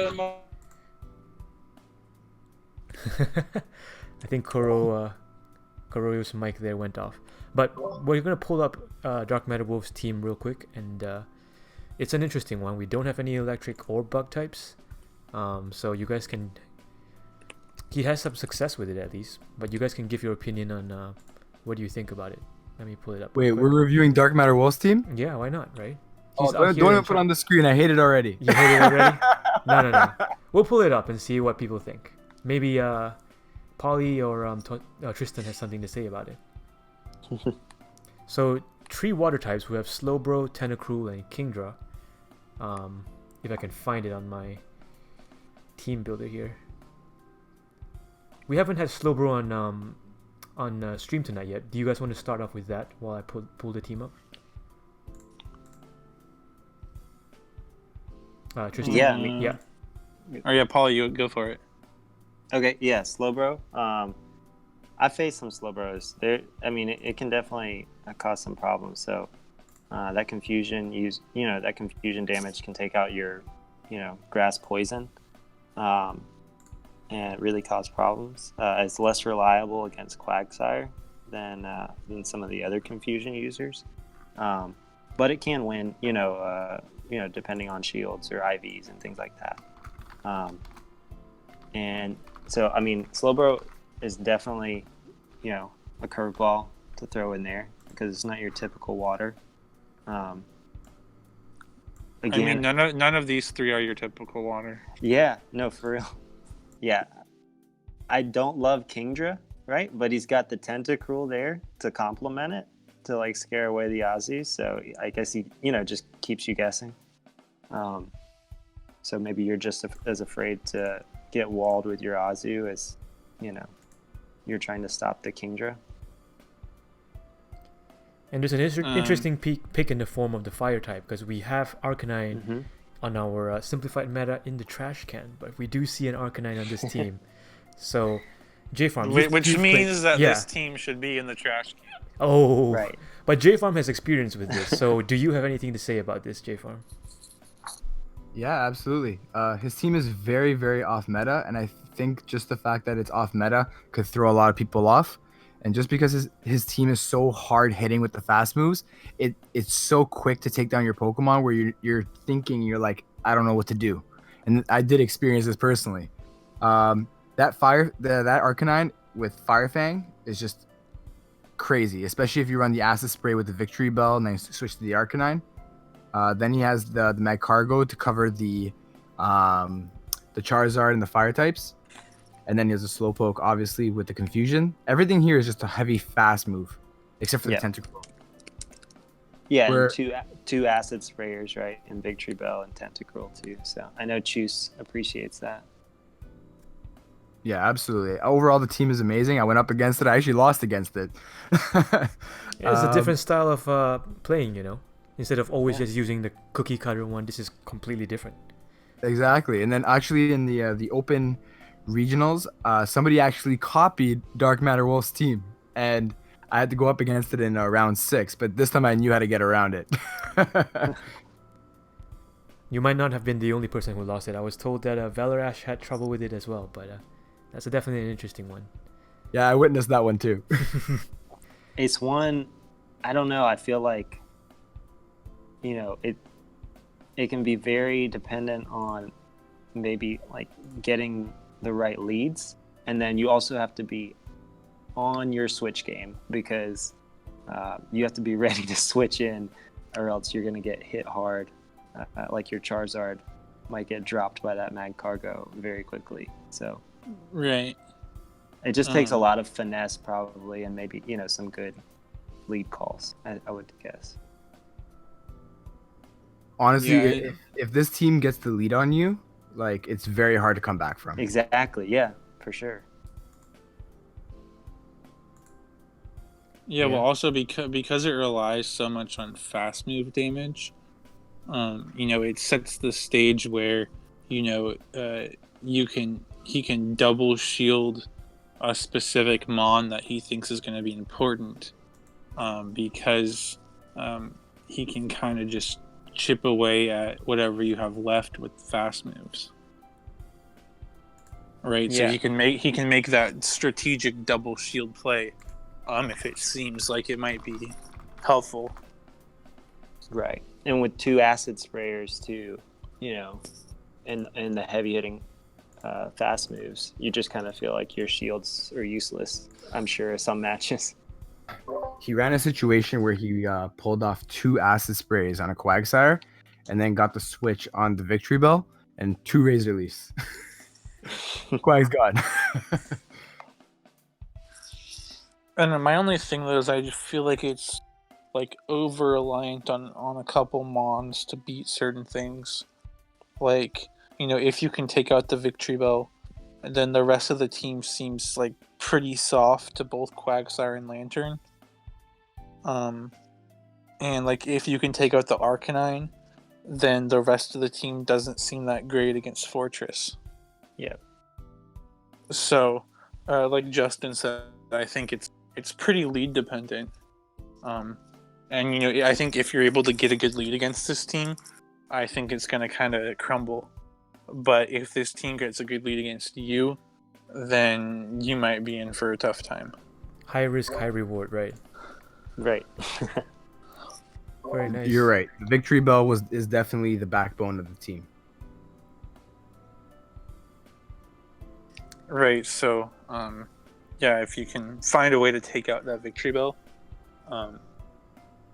think Koroyo's mic there went off. But we're going to pull up Dark Matter Wolf's team real quick, and it's an interesting one. We don't have any electric or bug types, so you guys can... He has some success with it at least, but you guys can give your opinion on what do you think about it. Let me pull it up. Wait, we're reviewing Dark Matter Wolf's team? Yeah, why not, right? Don't even put it on the screen. I hate it already. You hate it already? No. We'll pull it up and see what people think. Maybe Polly or Tristan has something to say about it. So, 3 water types. We have Slowbro, Tentacruel, and Kingdra. If I can find it on my team builder here. We haven't had Slowbro on stream tonight yet. Do you guys want to start off with that while I pull the team up? Tristan? Yeah. Oh yeah, Polly, you go for it. Okay, yeah, Slowbro. I faced some Slowbros. It can definitely cause some problems. So that confusion damage can take out your, grass poison, and really cause problems. It's less reliable against Quagsire than some of the other confusion users, but it can win. Depending on shields or IVs and things like that. And so, I mean, Slowbro is definitely, a curveball to throw in there because it's not your typical water. Again, none of these three are your typical water. Yeah, no, for real. Yeah. I don't love Kingdra, right? But he's got the Tentacruel there to complement it, to like scare away the Aussies. So I guess he, just keeps you guessing. So maybe you're just as afraid to get walled with your Azu as, you're trying to stop the Kingdra. And there's an interesting pick in the form of the fire type, because we have Arcanine on our simplified meta in the trash can, but we do see an Arcanine on this team. So, JFarm, which means that this team should be in the trash can. Oh, right. But JFarm has experience with this, so do you have anything to say about this, JFarm? Yeah, absolutely. His team is very, very off meta, and I think just the fact that it's off meta could throw a lot of people off. And just because his team is so hard hitting with the fast moves, it's so quick to take down your Pokemon where you're thinking, you're like, I don't know what to do. And I did experience this personally. That Arcanine with Fire Fang is just crazy, especially if you run the Acid Spray with the Victory Bell and then switch to the Arcanine. Then he has the Magcargo to cover the Charizard and the Fire types. And then he has a Slowpoke, obviously, with the Confusion. Everything here is just a heavy, fast move, except for the Tentacruel. Yeah, and two Acid Sprayers, right? And Victory Bell and Tentacruel, too. So I know Chus appreciates that. Yeah, absolutely. Overall, the team is amazing. I went up against it. I actually lost against it. It's a different style of playing, Instead of always just using the cookie cutter one, this is completely different. Exactly. And then actually in the open regionals, somebody actually copied Dark Matter Wolf's team, and I had to go up against it in round 6, but this time I knew how to get around it. You might not have been the only person who lost it. I was told that Valorash had trouble with it as well, but that's definitely an interesting one. Yeah, I witnessed that one too. It's one, I don't know, I feel like, it can be very dependent on maybe like getting the right leads, and then you also have to be on your switch game because you have to be ready to switch in, or else you're going to get hit hard. Like your Charizard might get dropped by that Magcargo very quickly. So right, it just takes a lot of finesse probably, and maybe some good lead calls, I would guess. Honestly, if this team gets the lead on you, like, it's very hard to come back from. Exactly, yeah, for sure. Yeah, well, also because it relies so much on fast move damage, it sets the stage where, he can double shield a specific mon that he thinks is going to be important, because he can kind of just chip away at whatever you have left with fast moves. Right, so he can make that strategic double shield play, if it seems like it might be helpful. Right, and with 2 Acid Sprayers too, and the heavy hitting fast moves, you just kind of feel like your shields are useless, I'm sure, some matches. He ran a situation where he pulled off 2 Acid Sprays on a Quagsire, and then got the switch on the Victory Bell and 2 Razor Leafs. Quag's gone. And my only thing though is I just feel like it's like over reliant on a couple mons to beat certain things. Like, if you can take out the Victory Bell, then the rest of the team seems like pretty soft to both Quagsire and Lantern. And like if you can take out the Arcanine, then the rest of the team doesn't seem that great against Fortress. Yeah. So, like Justin said, I think it's pretty lead dependent. And I think if you're able to get a good lead against this team, I think it's going to kind of crumble. But if this team gets a good lead against you, then you might be in for a tough time. High risk, high reward, right? Right. Very nice. You're right. The Victory Bell is definitely the backbone of the team. Right. So, yeah, if you can find a way to take out that victory bell,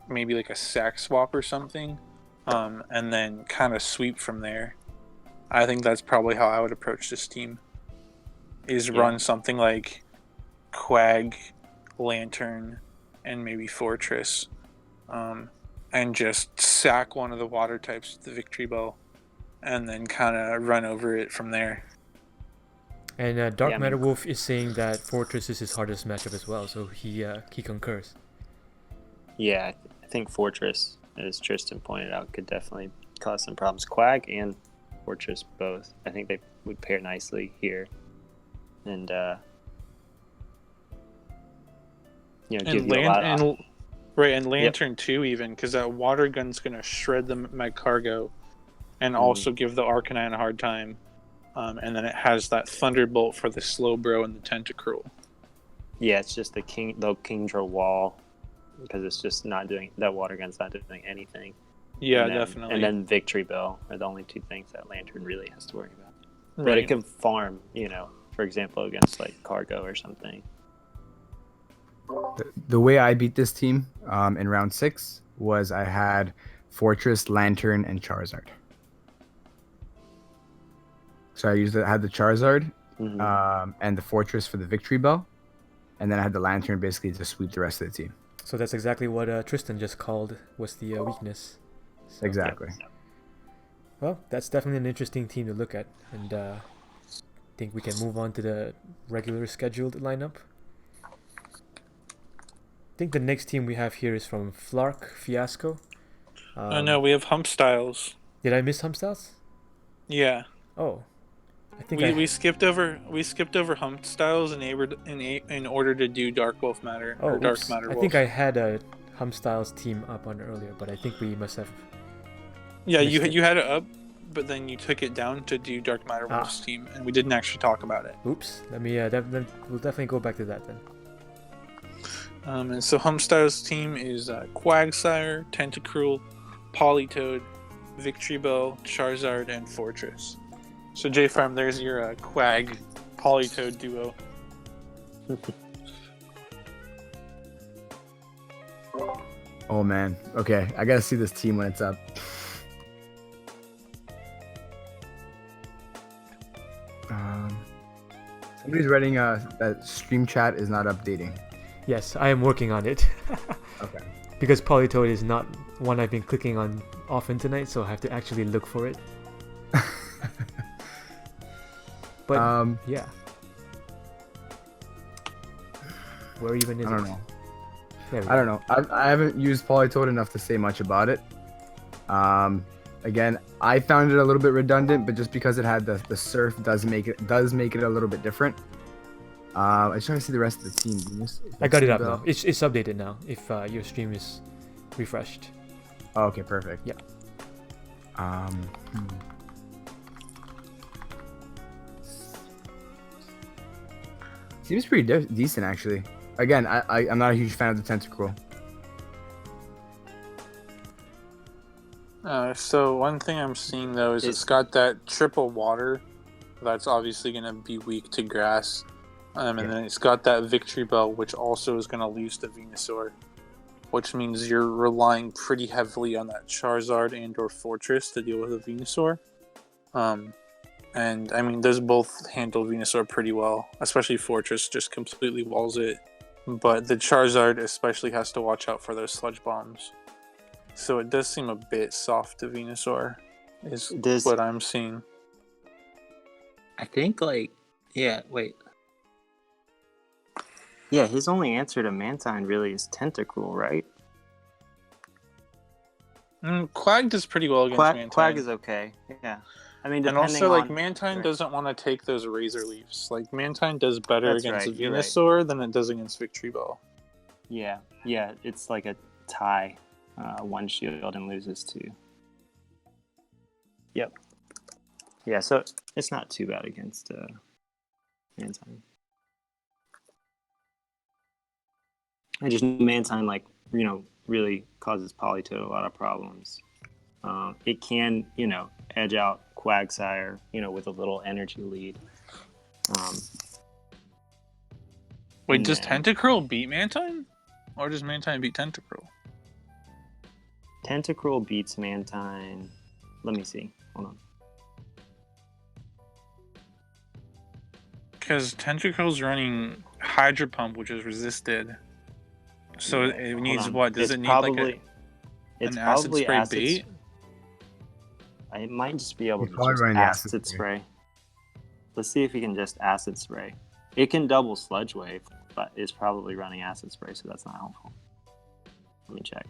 maybe like a sack swap or something, and then kind of sweep from there. I think that's probably how I would approach this team. Is run something like Quag, Lantern, and maybe Fortress, and just sack one of the water types with the victory bell, and then kind of run over it from there. And Dark Matter Wolf is saying that Fortress is his hardest matchup as well, so he concurs. Yeah, I think Fortress, as Tristan pointed out, could definitely cause some problems. Quag and Fortress both. I think they would pair nicely here, and give you a lot of... Right, and Lantern too, even, because that water gun's gonna shred my cargo, and also give the Arcanine a hard time. And then it has that Thunderbolt for the Slowbro and the Tentacruel. Yeah, it's just the Kingdra wall, because it's just not doing... That water gun's not doing anything. Yeah, definitely. And then Victory Bell are the only two things that Lantern really has to worry about. Right. But it can farm, for example, against like Cargo or something. The way I beat this team in round 6 was I had Fortress, Lantern, and Charizard. So I had the Charizard and the Fortress for the Victory Bell, and then I had the Lantern basically to sweep the rest of the team. So that's exactly what Tristan just called was the weakness. So, exactly. Well, that's definitely an interesting team to look at, and I think we can move on to the regular scheduled lineup. I think the next team we have here is from Flark Fiasco. No, we have Hump Styles. Did I miss Hump Styles? Yeah. Oh, I think we skipped over Hump Styles in order to do Dark Wolf Matter or Dark Matter Wolf. I think I had a Hump Styles team up on earlier, but I think we must have. Yeah, you had it up, but then you took it down to do Dark Matter Wolf's team, and we didn't actually talk about it. Oops. Let me. We'll definitely go back to that then. And so Humstyle's team is Quagsire, Tentacruel, Politoed, Victory Bell, Charizard, and Fortress. So JFarm, there's your Quag Politoed duo. Oh man. Okay, I gotta see this team when it's up. Somebody's writing that stream chat is not updating. Yes, I am working on it. Okay. Because Politoed is not one I've been clicking on often tonight, so I have to actually look for it. But yeah. Where even is it? I don't know. I don't know. I haven't used Politoed enough to say much about it. Again, I found it a little bit redundant, but just because it had the surf does make it a little bit different. I just want to see the rest of the team. I got it up now. It's updated now. If your stream is refreshed. Oh, okay, perfect. Yeah. Seems pretty decent actually. Again, I'm not a huge fan of the Tentacruel. So one thing I'm seeing though is it's got that triple water that's obviously going to be weak to grass. And then it's got that Victory Bell, which also is going to lose to Venusaur, which means you're relying pretty heavily on that Charizard and or Fortress to deal with a Venusaur. And I mean, those both handle Venusaur pretty well, especially Fortress just completely walls it. But the Charizard especially has to watch out for those Sludge Bombs. So it does seem a bit soft to Venusaur, is what I'm seeing. I think, Yeah, his only answer to Mantine really is Tentacruel, right? Quag does pretty well against Mantine. Quag is okay, yeah. I mean, and also, Mantine doesn't want to take those Razor Leafs. Like, Mantine does better against Venusaur than it does against Victory Bell. Yeah, it's like a tie. One shield and loses two. Yep. Yeah, so it's not too bad against Mantine. I just know Mantine, really causes Politoed a lot of problems. It can, edge out Quagsire, with a little energy lead. Um, Wait, and does then Tentacruel beat Mantine? Or does Mantine beat Tentacruel? Tentacruel beats Mantine. Let me see. Hold on. Because Tentacruel's running Hydro Pump, which is resisted. So Yeah, it hold needs on. what? Does It's it need probably, an acid spray acid. bait? I might just be able He's to probably just running the acid spray. Let's see if he can just acid spray. It can double Sludge Wave, but it's probably running acid spray, so that's not helpful. Let me check.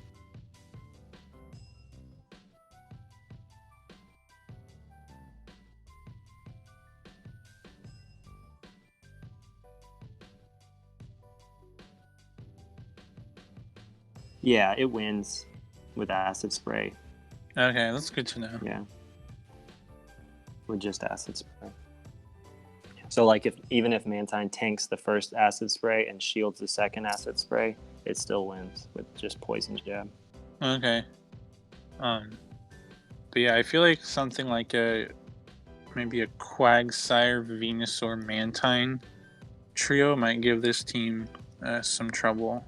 Yeah, it wins with acid spray. Okay, that's good to know. Yeah, with just acid spray. So, like, even if Mantine tanks the first acid spray and shields the second acid spray, it still wins with just poison jab. Okay. But yeah, I feel like something like maybe a Quagsire, Venusaur, Mantine trio might give this team some trouble.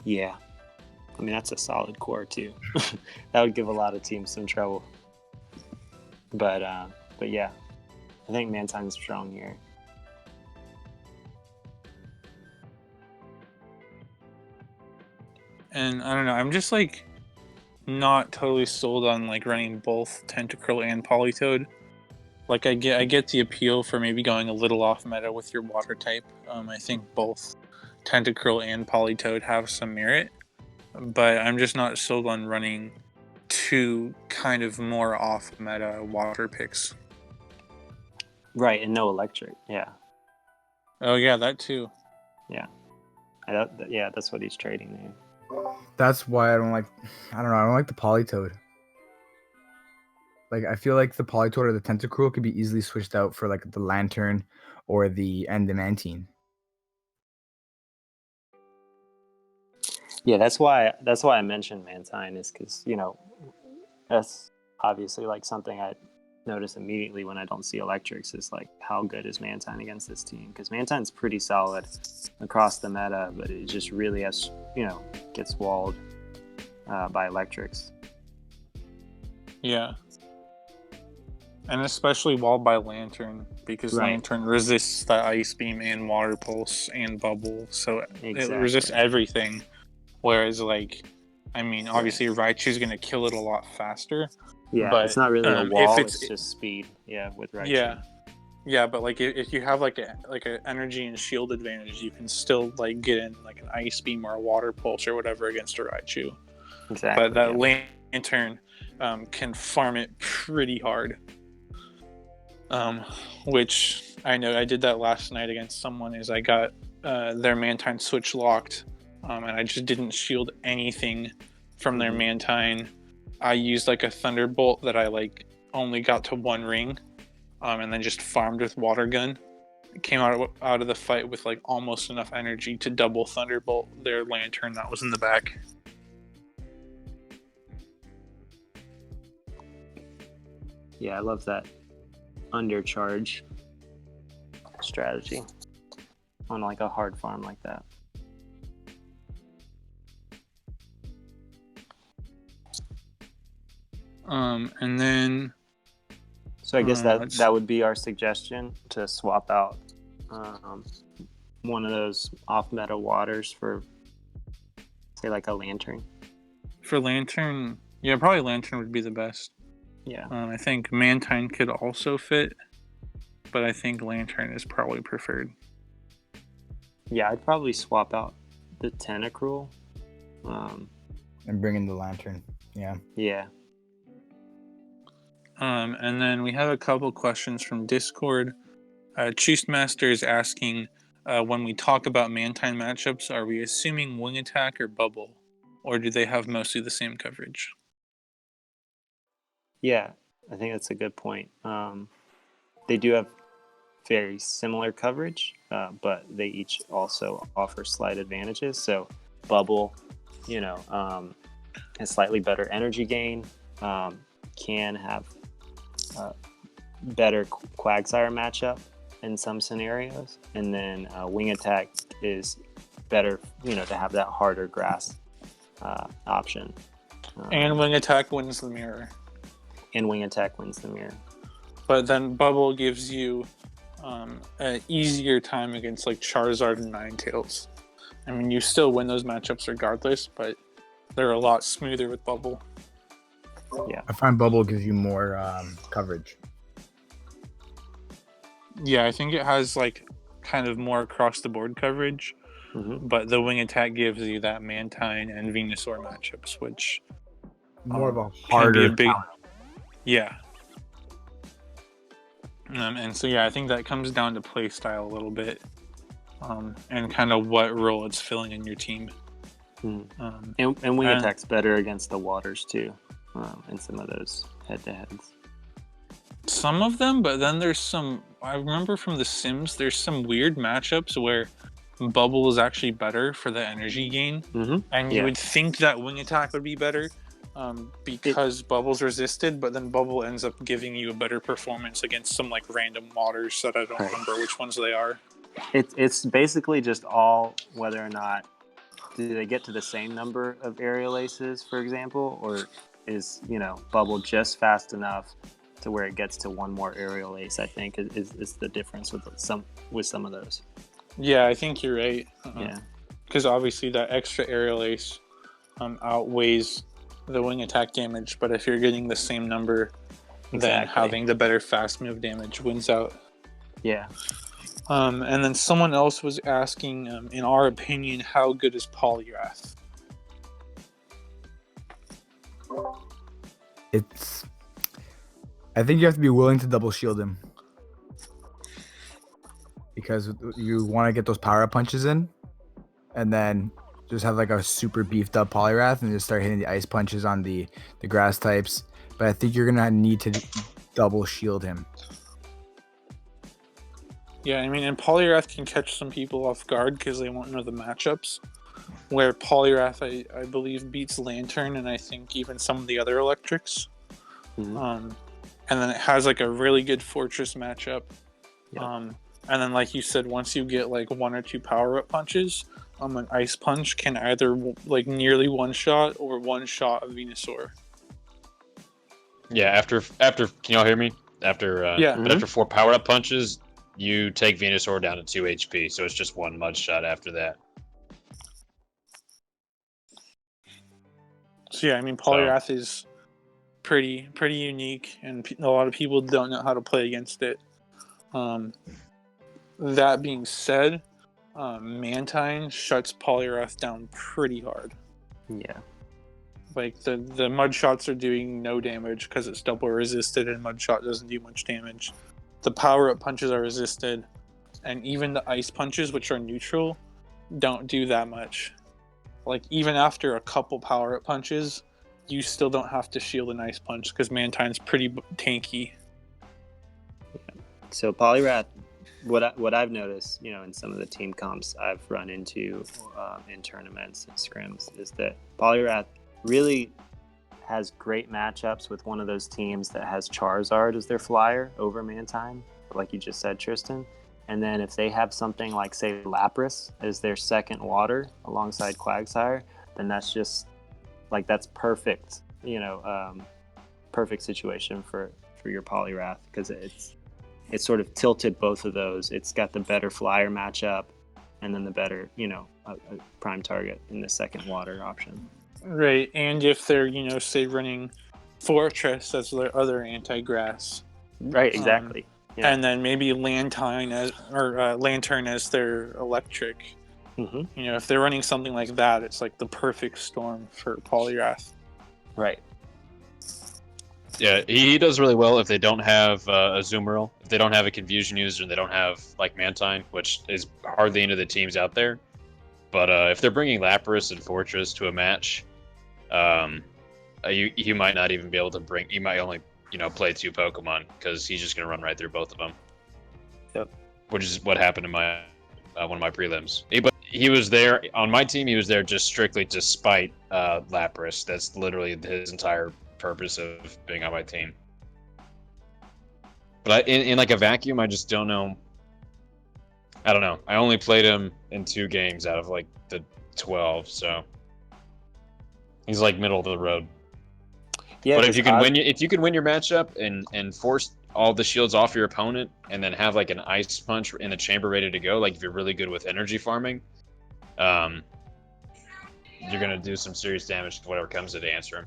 Yeah. I mean, that's a solid core, too. That would give a lot of teams some trouble. But yeah, I think Mantine's strong here. And I don't know, I'm just like not totally sold on like running both Tentacruel and Politoed. Like I get the appeal for maybe going a little off meta with your water type. I think both Tentacruel and Politoed have some merit, but I'm just not sold on running two kind of more off meta water picks. Right, and no electric. Yeah. Oh yeah, that too. Yeah. That's what he's trading there. That's why I don't like the Politoed. Like, I feel like the Politoed or the Tentacruel could be easily switched out for like the Lantern or the Mantine. Yeah, that's why I mentioned Mantine, is because, that's obviously like something I notice immediately when I don't see electrics, is like, how good is Mantine against this team? Because Mantine's pretty solid across the meta, but it just really gets walled by electrics. Yeah. And especially walled by Lantern, because Right. Lantern resists the Ice Beam and Water Pulse and Bubble, so Exactly. it resists everything. Whereas, like, I mean, obviously Raichu's going to kill it a lot faster. Yeah, but it's not really a wall, it's just speed. Yeah, with Raichu. Yeah, but like if you have like a energy and shield advantage, you can still like get in like an Ice Beam or a Water Pulse or whatever against a Raichu. Exactly. But that Lantern can farm it pretty hard. Which I know I did that last night against someone. Is I got their Mantine switch locked, and I just didn't shield anything from their Mantine. I used like a Thunderbolt that I like only got to one ring, and then just farmed with Water Gun. Came out of the fight with like almost enough energy to double Thunderbolt their Lantern that was in the back. Yeah, I love that undercharge strategy on like a hard farm like that. And then so I guess that would be our suggestion, to swap out one of those off meta waters for, say, like a Lantern. For Lantern, yeah, probably Lantern would be the best. Yeah. I think Mantine could also fit, but I think Lantern is probably preferred. Yeah, I'd probably swap out the Tentacruel. And bring in the Lantern. Yeah. Yeah. And then we have a couple questions from Discord. Cheesemaster is asking, when we talk about Mantine matchups, are we assuming Wing Attack or Bubble? Or do they have mostly the same coverage? Yeah, I think that's a good point. They do have very similar coverage, but they each also offer slight advantages. So Bubble has slightly better energy gain, can have better Quagsire matchup in some scenarios, and then Wing Attack is better, to have that harder grass option. And Wing Attack wins the mirror. And Wing Attack wins the mirror. But then Bubble gives you an easier time against like Charizard and Ninetales. I mean, you still win those matchups regardless, but they're a lot smoother with Bubble. Yeah, I find Bubble gives you more coverage. Yeah, I think it has like kind of more across the board coverage, but the Wing Attack gives you that Mantine and Venusaur matchups, which More of a harder. can be a big, yeah. And so I think that comes down to play style a little bit, and kind of what role it's filling in your team. And Wing Attack's better against the waters too, in some of those head-to-heads. Some of them, but then there's some. I remember from The Sims, there's some weird matchups where Bubble is actually better for the energy gain, and you would think that Wing Attack would be better, because Bubble's resisted, but then Bubble ends up giving you a better performance against some like random waters that I don't remember which ones they are. It's basically just all whether or not do they get to the same number of aerial aces, for example, or is Bubble just fast enough to where it gets to one more aerial ace. I think is the difference with some of those. Yeah, I think you're right. Yeah, because obviously that extra aerial ace outweighs the Wing Attack damage, but if you're getting the same number, then having the better fast move damage wins out. Yeah. And then someone else was asking, in our opinion, how good is Poliwrath? I think you have to be willing to double shield him, because you want to get those power up punches in, and then just have like a super beefed up Poliwrath and just start hitting the ice punches on the grass types. But I think you're gonna need to double shield him. Yeah, I mean, and Poliwrath can catch some people off guard because they won't know the matchups. Where Poliwrath, I believe, beats Lantern and I think even some of the other electrics. And then it has like a really good Fortress matchup. Yep. And then, like you said, once you get like one or two power-up punches, an Ice Punch can either like nearly one-shot or one-shot a Venusaur. Yeah, after can y'all hear me? After 4 power-up punches, you take Venusaur down to 2 HP, so it's just one mud shot after that. So yeah, I mean, Poliwrath is pretty unique, and a lot of people don't know how to play against it. That being said, Mantine shuts Poliwrath down pretty hard. Yeah. Like the mud shots are doing no damage because it's double resisted, and mud shot doesn't do much damage. The power up punches are resisted, and even the ice punches, which are neutral, don't do that much. Like even after a couple power up punches, you still don't have to shield an ice punch because Mantine's pretty tanky. So Poliwrath, what I've noticed, in some of the team comps I've run into in tournaments and scrims, is that Poliwrath really has great matchups with one of those teams that has Charizard as their flyer over Mantine, like you just said, Tristan. And then if they have something like, say, Lapras as their second water alongside Quagsire, then that's just like that's perfect, perfect situation for your Poliwrath, because it's sort of tilted both of those. It's got the better flyer matchup, and then the better, a prime target in the second water option. Right, and if they're, say running Fortress as their other anti-grass. Right, exactly. Yeah. And then maybe Lantern as their electric. If they're running something like that, it's like the perfect storm for Poliwrath. Right. Yeah, he does really well if they don't have a Azumarill, if they don't have a Confusion user, and they don't have like Mantine, which is hardly any of the teams out there. But if they're bringing Lapras and Fortress to a match, you might not even be able to bring. You might only play 2 Pokemon because he's just gonna run right through both of them. Yep. Which is what happened in my one of my prelims. But he was there on my team. He was there just strictly to spite Lapras. That's literally his entire purpose of being on my team. But in like a vacuum, I just don't know. I don't know. I only played him in 2 games out of like the 12, so he's like middle of the road. Yeah, but if you can win your matchup and force all the shields off your opponent, and then have like an ice punch in the chamber ready to go, like if you're really good with energy farming, you're gonna do some serious damage to whatever comes to answer him.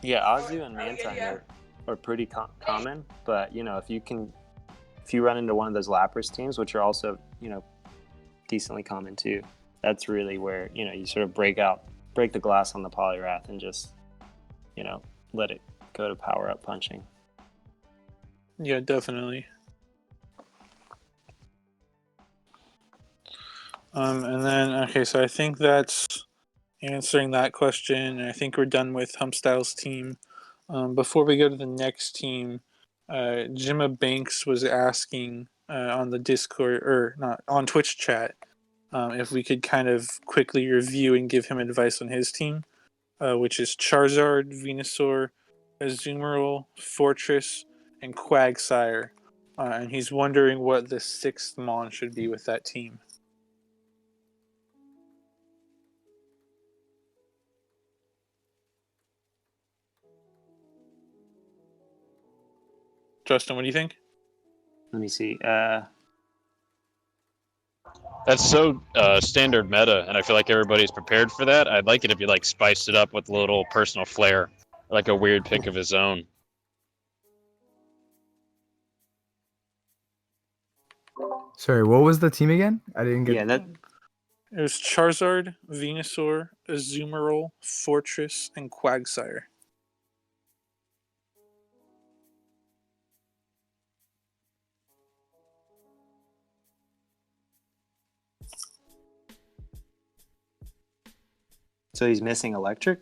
Yeah, Azu and Mantine are pretty common, but if you run into one of those Lapras teams, which are also decently common too, that's really where you sort of break the glass on the Poliwrath and just let it go to power up punching. Yeah, definitely. And then okay, so I think that's answering that question. I think we're done with Humpstyle's team. Before we go to the next team, Jimma Banks was asking on the Discord, or not, on Twitch chat, if we could kind of quickly review and give him advice on his team, which is Charizard, Venusaur, Azumarill, Fortress, and Quagsire. And he's wondering what the 6th Mon should be with that team. Justin, what do you think? Let me see. That's so standard meta, and I feel like everybody's prepared for that. I'd like it if you like spiced it up with a little personal flair, like a weird pick of his own. Sorry, what was the team again? I didn't get. Yeah, that. It was Charizard, Venusaur, Azumarill, Fortress, and Quagsire. So he's missing electric?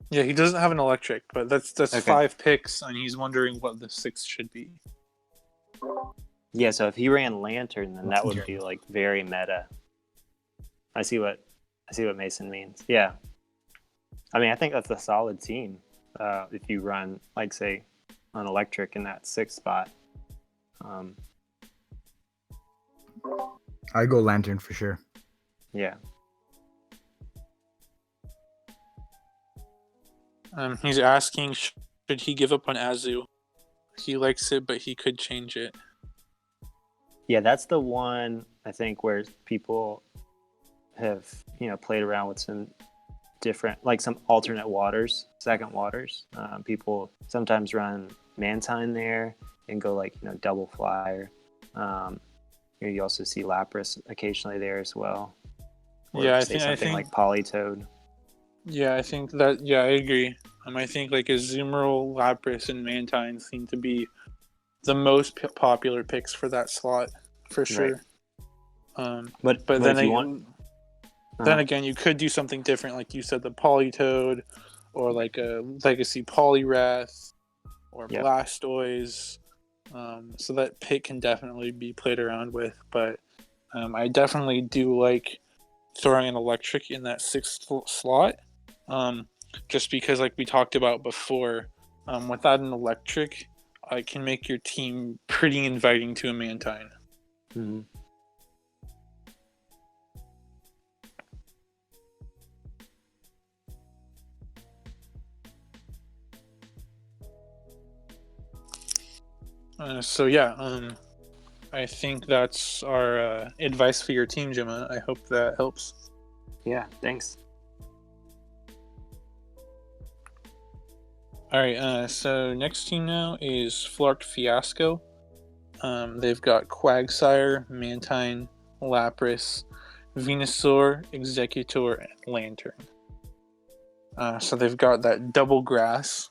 Yeah, he doesn't have an electric, but that's Okay. 5 picks, and he's wondering what the 6th should be. Yeah, so if he ran Lantern, then that would be like very meta. I see what Mason means. Yeah. I mean, I think that's a solid team. If you run, like, say, an electric in that 6th spot. I go Lantern for sure. Yeah. He's asking, should he give up on Azu? He likes it, but he could change it. Yeah, that's the one, I think, where people have, played around with some different, like some alternate waters, second waters. People sometimes run Mantine there and go like, double flyer. You also see Lapras occasionally there as well. Or Yeah, I say think like Polytoad. Yeah, I think that. Yeah, I agree. I think like Azumarill, Lapras, and Mantine seem to be the most popular picks for that slot, for sure. Right. But then then again, you could do something different, like you said, the Polytoad, or like a Legacy Poliwrath, or Blastoise. So that pick can definitely be played around with. But I definitely do like throwing an electric in that 6th slot. Just because, like we talked about before, without an electric, I can make your team pretty inviting to a Mantine. Mm-hmm. So yeah, I think that's our advice for your team, Gemma. I hope that helps. Yeah, thanks. All right, so next team now is Flark Fiasco. They've got Quagsire, Mantine, Lapras, Venusaur, Executor, and Lantern. So they've got that double grass.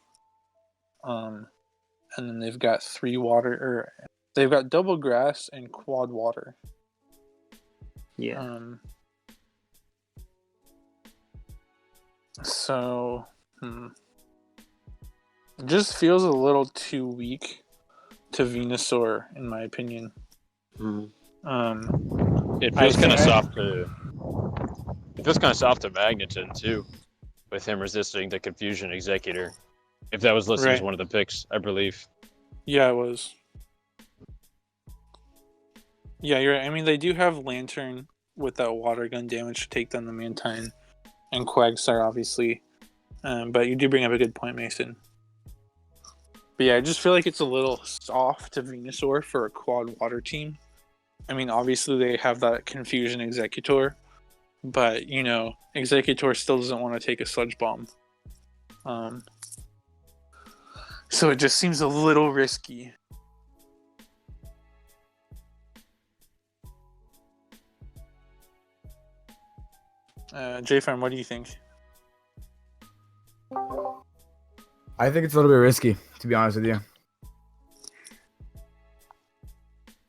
And then they've got 3 water, or they've got double grass and quad water. Yeah. So, it just feels a little too weak to Venusaur, in my opinion. Mm-hmm. It feels kind of soft to. It feels kind of soft to Magneton too, with him resisting the Confusion Executor. If that was listed as one of the picks, I believe. Yeah, it was. Yeah, you're right. I mean, they do have Lantern with that water gun damage to take down the Mantine, and Quagsire, obviously. But you do bring up a good point, Mason. But yeah, I just feel like it's a little soft to Venusaur for a quad water team. I mean, obviously they have that Confusion Executor, but Executor still doesn't want to take a Sludge Bomb. So it just seems a little risky. JFarm, what do you think? I think it's a little bit risky, to be honest with you.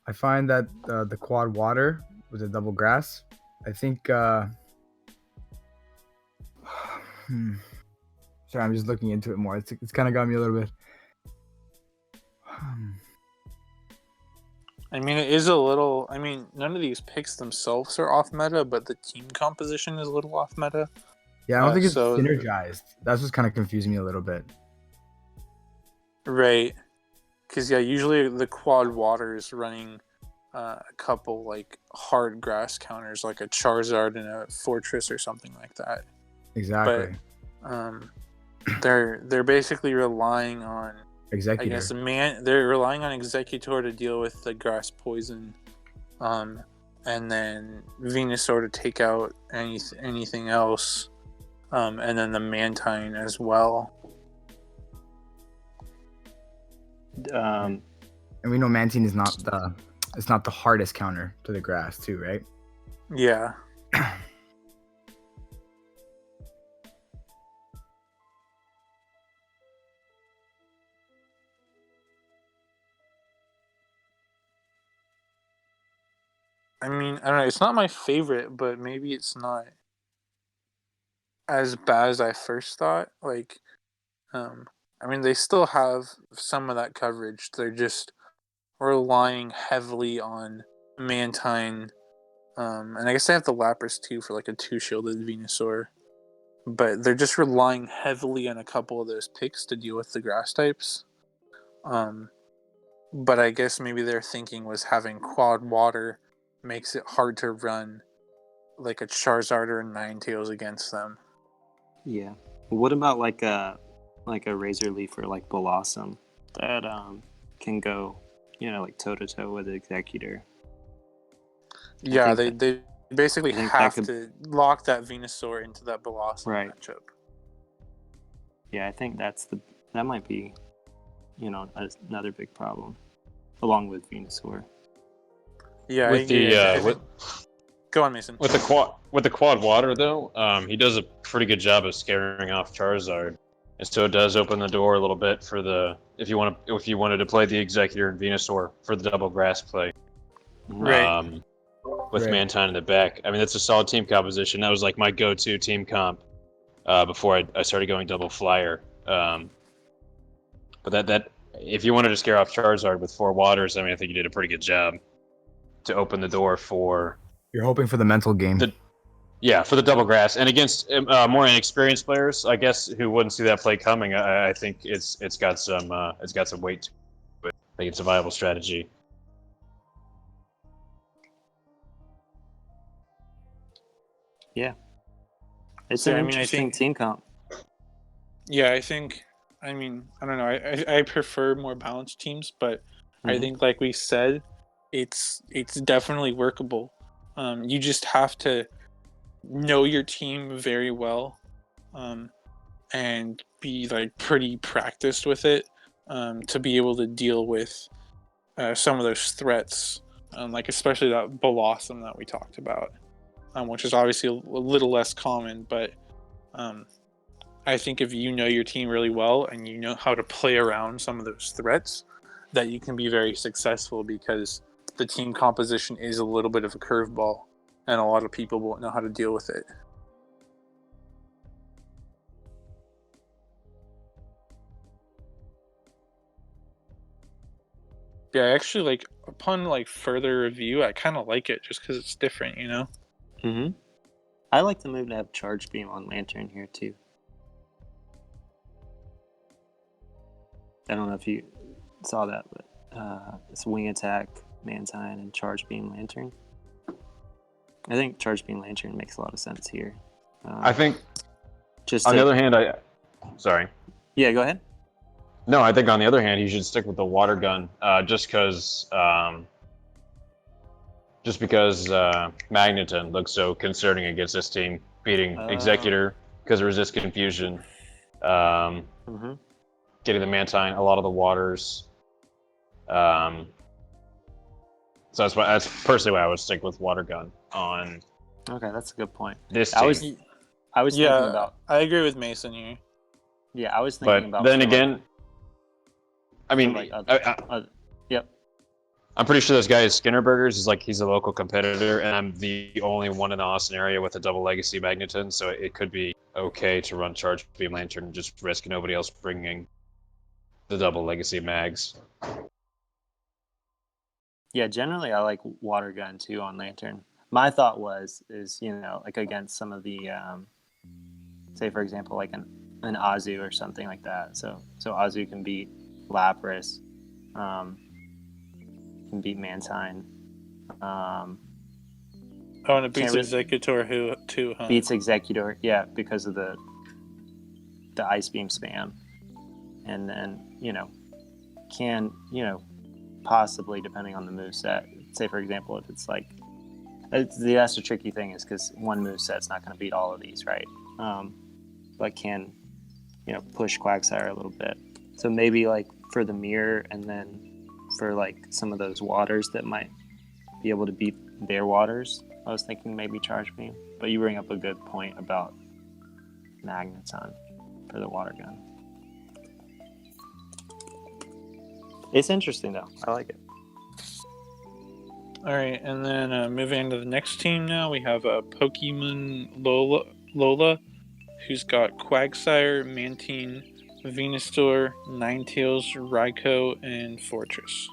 I find that the quad water with the double grass, I think. Sorry, I'm just looking into it more. It's kind of got me a little bit. I mean, it is a little. I mean, none of these picks themselves are off meta, but the team composition is a little off meta. Yeah, I don't think it's synergized. That's what's kind of confusing me a little bit. Right. Because, yeah, usually the quad water is running a couple, like, hard grass counters, like a Charizard and a Fortress or something like that. Exactly. But they're basically relying on Executor. I guess they're relying on Executor to deal with the grass poison, and then Venusaur to take out anything else, and then the Mantine as well. And we know Mantine is not the hardest counter to the grass too, right? Yeah. I mean, I don't know. It's not my favorite, but maybe it's not as bad as I first thought. Like, I mean, they still have some of that coverage. They're just relying heavily on Mantine, and I guess they have the Lapras too for like a 2-shielded Venusaur. But they're just relying heavily on a couple of those picks to deal with the grass types. But I guess maybe their thinking was having quad water makes it hard to run like a Charizard or a Ninetales against them. Yeah. What about like a Razor Leaf or like Blossom that can go, like toe to toe with the Executor? Yeah, they basically have to lock that Venusaur into that Blossom matchup. Yeah, I think that might be, another big problem, along with Venusaur. Yeah, go on, Mason. With the quad water though, he does a pretty good job of scaring off Charizard, and so it does open the door a little bit for if you wanted to play the Executor and Venusaur for the double grass play. Right. With Mantine in the back. I mean, that's a solid team composition. That was like my go-to team comp before I started going double flyer. But that if you wanted to scare off Charizard with 4 waters, I mean, I think you did a pretty good job to open the door for. You're hoping for the mental game. For the double grass, and against more inexperienced players, I guess, who wouldn't see that play coming. I think it's got some weight to it. I think it's a viable strategy. Yeah, it's an interesting team comp. Yeah, I don't know. I prefer more balanced teams, but I think, like we said, it's definitely workable. You just have to know your team very well, and be like pretty practiced with it, to be able to deal with some of those threats, like especially that Blossom that we talked about, which is obviously a little less common, but I think if you know your team really well and you know how to play around some of those threats, that you can be very successful, because the team composition is a little bit of a curveball, and a lot of people won't know how to deal with it. Yeah, I actually upon like further review, I kind of like it just because it's different, you know. Mm-hmm. I like the move to have Charge Beam on Lantern here too. I don't know if you saw that, but it's Wing Attack, Mantine, and Charge Beam Lantern. I think Charge Beam Lantern makes a lot of sense here. I think, just on the other hand, sorry. Yeah, go ahead. No, I think on the other hand, he should stick with the water gun, just because Magneton looks so concerning against this team, beating Executor because of Resist Confusion, getting the Mantine, a lot of the waters. So that's personally why I would stick with water gun on. Okay, that's a good point. This team. I was thinking about. I agree with Mason here. Yeah, I was thinking about. But then again, I mean, yep. I'm pretty sure this guy is Skinnerburgers. He's a local competitor, and I'm the only one in the Austin area with a double Legacy Magneton, so it could be okay to run Charge Beam Lantern and just risk nobody else bringing the double Legacy Mags. Yeah, generally I like Water Gun too on Lantern. My thought is like against some of the, say for example like an Azu or something like that. So Azu can beat Lapras, can beat Mantine. And it beats Executor too, huh? Beats Executor, yeah, because of the Ice Beam spam. And then, can, possibly, depending on the moveset, say for example, if it's like, that's the tricky thing is because one moveset's not going to beat all of these, right? But can, push Quagsire a little bit. So maybe like for the mirror and then for like some of those waters that might be able to beat their waters, I was thinking maybe Charge Beam. But you bring up a good point about Magneton for the water gun. It's interesting though. I like it. All right, and then moving into the next team now, we have Pokemon Lola, who's got Quagsire, Mantine, Venusaur, Ninetales, Raikou, and Fortress.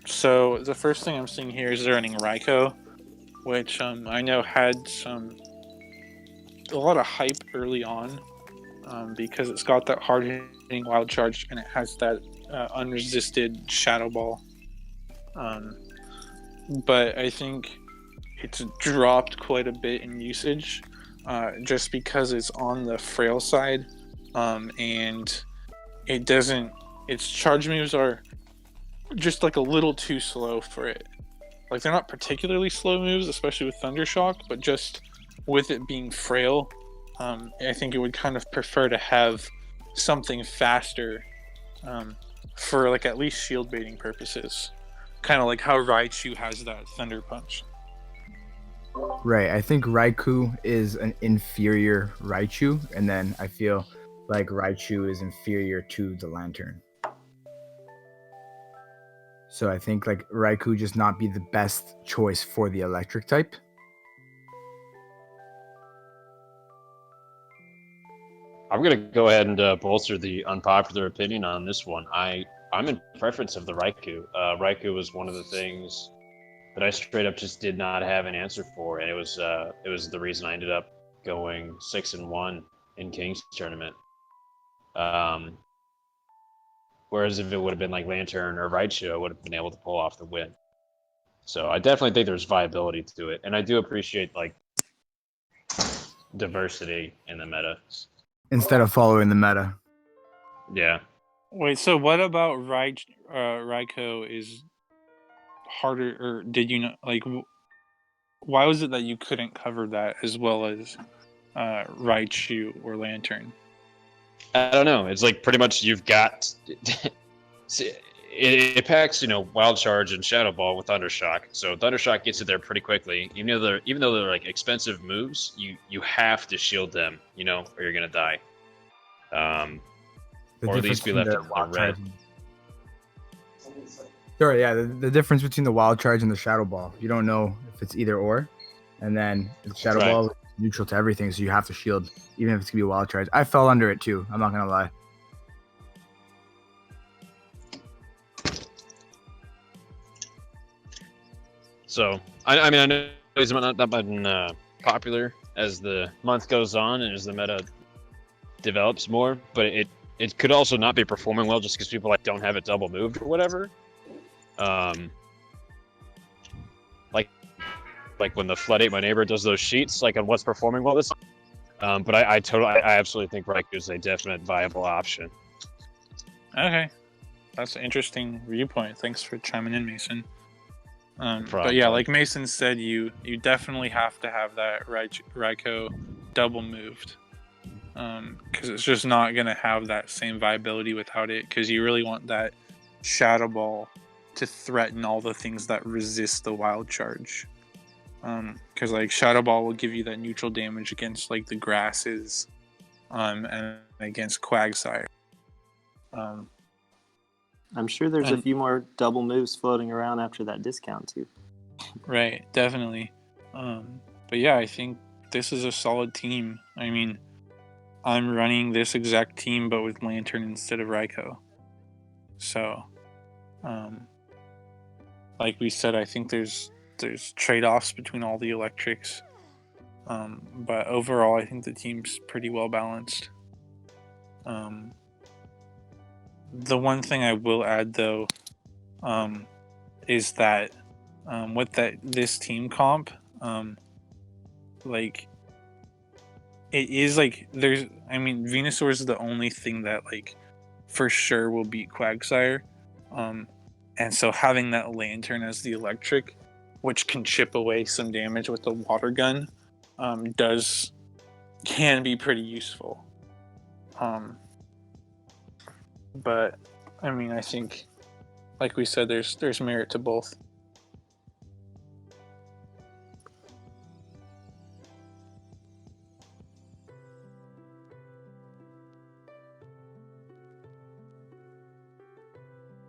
So the first thing I'm seeing here is they're running Raikou, which I know had a lot of hype early on. Because it's got that hard-hitting Wild Charge and it has that unresisted Shadow Ball. But I think it's dropped quite a bit in usage just because it's on the frail side and it doesn't... Its charge moves are just like a little too slow for it. Like they're not particularly slow moves, especially with Thundershock, but just with it being frail, I think it would kind of prefer to have something faster for like at least shield baiting purposes. Kind of like how Raichu has that Thunder Punch. Right. I think Raikou is an inferior Raichu, and then I feel like Raichu is inferior to the Lantern. So I think like Raikou just not be the best choice for the electric type. I'm going to go ahead and bolster the unpopular opinion on this one. I'm in preference of the Raikou. Raikou was one of the things that I straight up just did not have an answer for, and it was the reason I ended up going 6-1 in King's tournament. Whereas if it would have been like Lantern or Raichu, I would have been able to pull off the win. So I definitely think there's viability to it, and I do appreciate like diversity in the meta. Instead of following the meta. Yeah. Wait, so what about Raikou is harder, or did you know, like, why was it that you couldn't cover that as well as Raichu or Lantern? I don't know. It's like pretty much you've got... It packs, Wild Charge and Shadow Ball with Thundershock. So Thundershock gets it there pretty quickly. Even though they're like expensive moves, you have to shield them, or you're gonna die. Or at least be left in the red. Sure, yeah. The difference between the Wild Charge and the Shadow Ball, you don't know if it's either or, and then the Shadow Ball neutral to everything, so you have to shield, even if it's gonna be a wild charge. I fell under it too. I'm not gonna lie. So I mean I know he's not been popular as the month goes on and as the meta develops more, but it could also not be performing well just because people like don't have it double moved or whatever. Like when the Flood Ate My Neighbor does those sheets, like on what's performing well this. But I absolutely think Raikou is a definite viable option. Okay, that's an interesting viewpoint. Thanks for chiming in, Mason. But Yeah, like Mason said, you definitely have to have that Raikou double moved, because it's just not gonna have that same viability without it. Because you really want that Shadow Ball to threaten all the things that resist the wild charge. Because like Shadow Ball will give you that neutral damage against like the grasses, and against Quagsire. I'm sure there's a few more double moves floating around after that discount too. Right, definitely. But yeah, I think this is a solid team. I mean, I'm running this exact team, but with Lantern instead of Raikou. So, like we said, I think there's trade-offs between all the electrics. But overall, I think the team's pretty well balanced. The one thing I will add, though, is that with this team comp, like it is like Venusaur is the only thing that like for sure will beat Quagsire, and so having that Lantern as the electric, which can chip away some damage with the water gun, can be pretty useful. But I mean, I think, like we said, there's merit to both.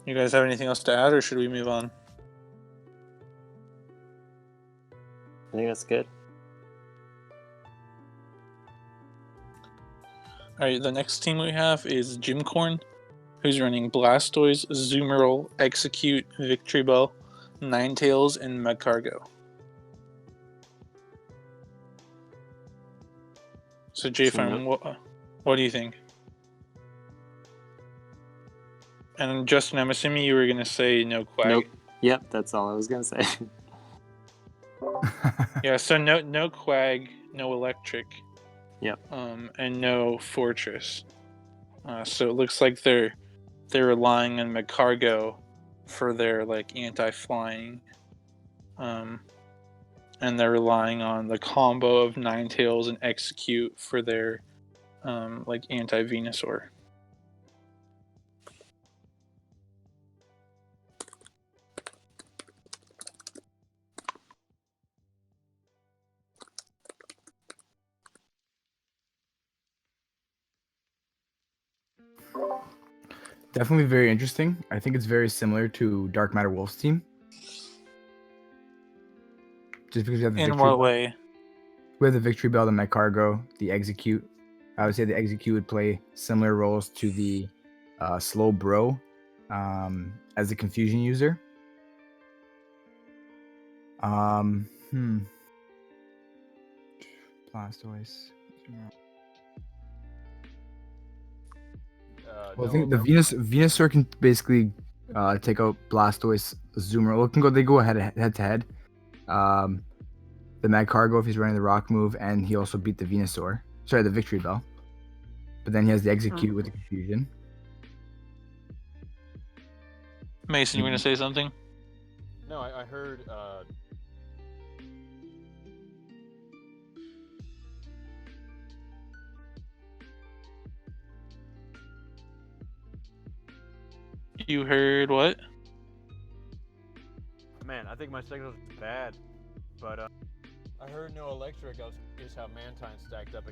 You guys have anything else to add, or should we move on? I think that's good. Alright, the next team we have is Gymcorn, who's running Blastoise, Zoomerl, Execute, Victory Bell, Ninetales, and Magcargo. So JFarm, what do you think? And Justin, I'm assuming you were going to say no Quag. Nope. Yep, that's all I was going to say. Yeah, so no Quag, no Electric. Yep. And no Fortress. So it looks like they're relying on Magcargo for their like anti-flying. And they're relying on the combo of Ninetales and Execute for their like anti-Venusaur. Definitely very interesting. I think it's very similar to Dark Matter Wolf's team. Just because you have the In what way? We have the Victory Bell, the Magcargo, the Execute. I would say the Execute would play similar roles to the Slow Bro as a confusion user. Blastoise. Well, I think the Venusaur can basically take out Blastoise, Zoomer. They go head to head. The Magcargo if he's running the Rock move, and he also beat the Venusaur. Sorry, the Victory Bell. But then he has the Execute with the confusion. Mason, you want to say something? No, I heard. You heard what? Man, I think my signal's bad, but I heard no electric. I was curious how Mantine stacked up.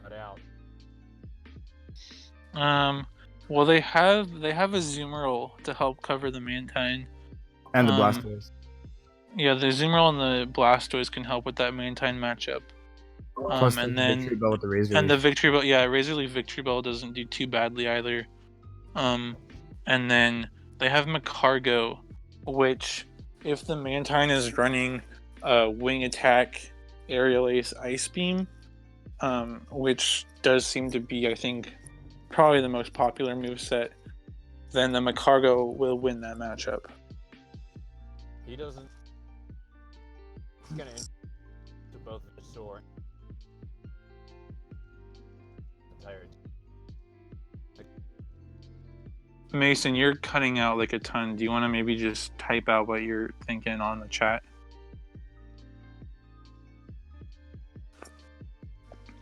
Cut out. Well, they have a Zoomerl to help cover the Mantine and the Blastoise. Yeah, the Azumarill and the Blastoise can help with that Mantine matchup. Plus And the then Victory Bell with the Razor and the Leaf. Victory Bell, yeah, Razor Leaf Victory Bell doesn't do too badly either. And then they have Macargo, which if the Mantine is running Wing Attack, Aerial Ace, Ice Beam, which does seem to be, I think, probably the most popular moveset, then the Macargo will win that matchup. He doesn't. He's gonna to both the sword. Entire. Mason, you're cutting out like a ton. Do you want to maybe just type out what you're thinking on the chat?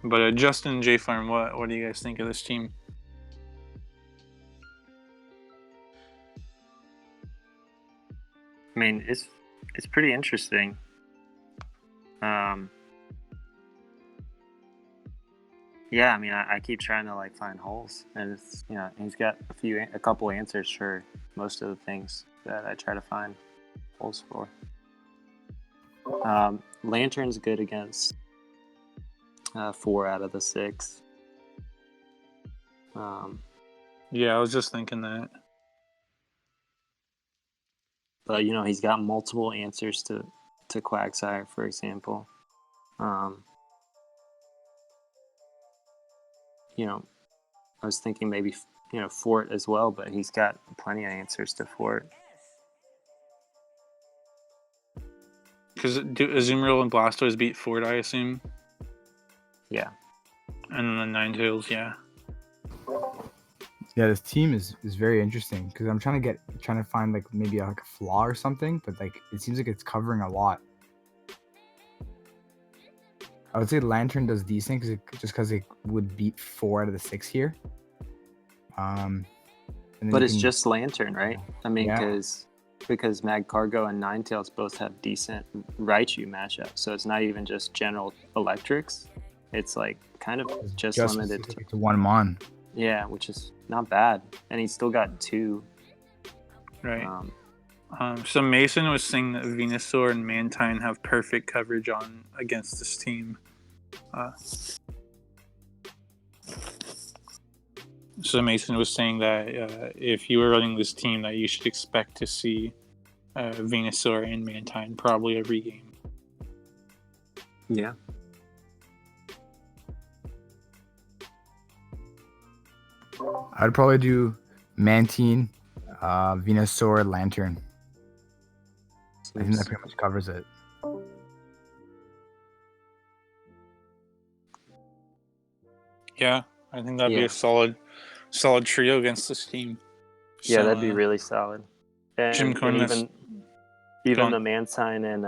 But Justin and JFarm, what do you guys think of this team? I mean, it's pretty interesting. Yeah, I mean, I keep trying to like find holes, and it's, you know, he's got a couple answers for most of the things that I try to find holes for. Lantern's good against 4 out of the 6. Yeah, I was just thinking that. But you know, he's got multiple answers to Quagsire, for example. You know, I was thinking maybe, you know, Fort as well, but he's got plenty of answers to Fort. Because Azumarill and Blastoise beat Ford, I assume. Yeah. And then the Ninetales, yeah. Yeah, this team is very interesting because I'm trying to find like maybe like a flaw or something, but like it seems like it's covering a lot. I would say Lantern does decent because it would beat 4 out of the 6 here. And then But it's just Lantern, right? I mean, Yeah. because Magcargo and Ninetales both have decent Raichu matchups, so it's not even just general electrics. It's like kind of just limited to one Mon. Yeah, which is not bad, and he's still got 2. Right. So Mason was saying that Venusaur and Mantine have perfect coverage against this team. So Mason was saying that if you were running this team, that you should expect to see Venusaur and Mantine probably every game. Yeah. I'd probably do Mantine, Venusaur, Lantern. I think that pretty much covers it. Yeah, I think that'd be a solid trio against this team. Yeah, So, that'd be really solid. And even the Mantine and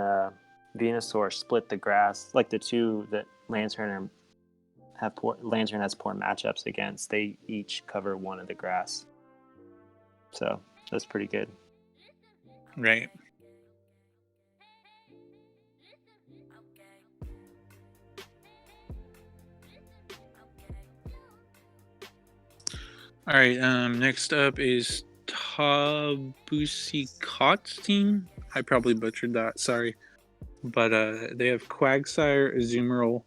Venusaur split the grass. Like the two that Lantern has poor matchups against, they each cover 1 of the grass. So that's pretty good. Right. All right. Next up is Tabusikot's team. I probably butchered that. Sorry, but they have Quagsire, Azumarill,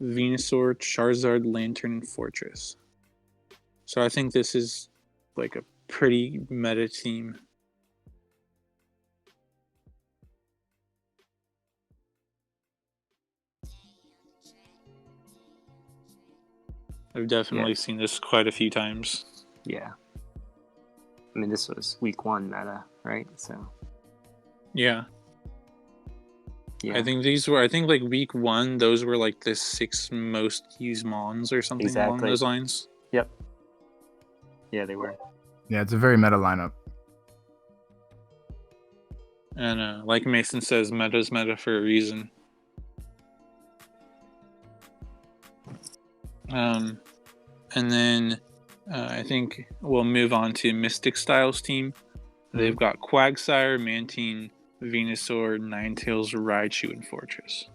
Venusaur, Charizard, Lantern, and Fortress. So I think this is like a pretty meta team. I've definitely seen this quite a few times. Yeah. I mean, this was week 1 meta, right? So. Yeah. Yeah. I think like week 1, those were like the 6 most used Mons or something along those lines. Yep. Yeah, they were. Yeah, it's a very meta lineup. And like Mason says, meta's meta for a reason. And then I think we'll move on to Mystic Styles team. They've got Quagsire, Mantine, Venusaur, Ninetales, Raichu, and Fortress.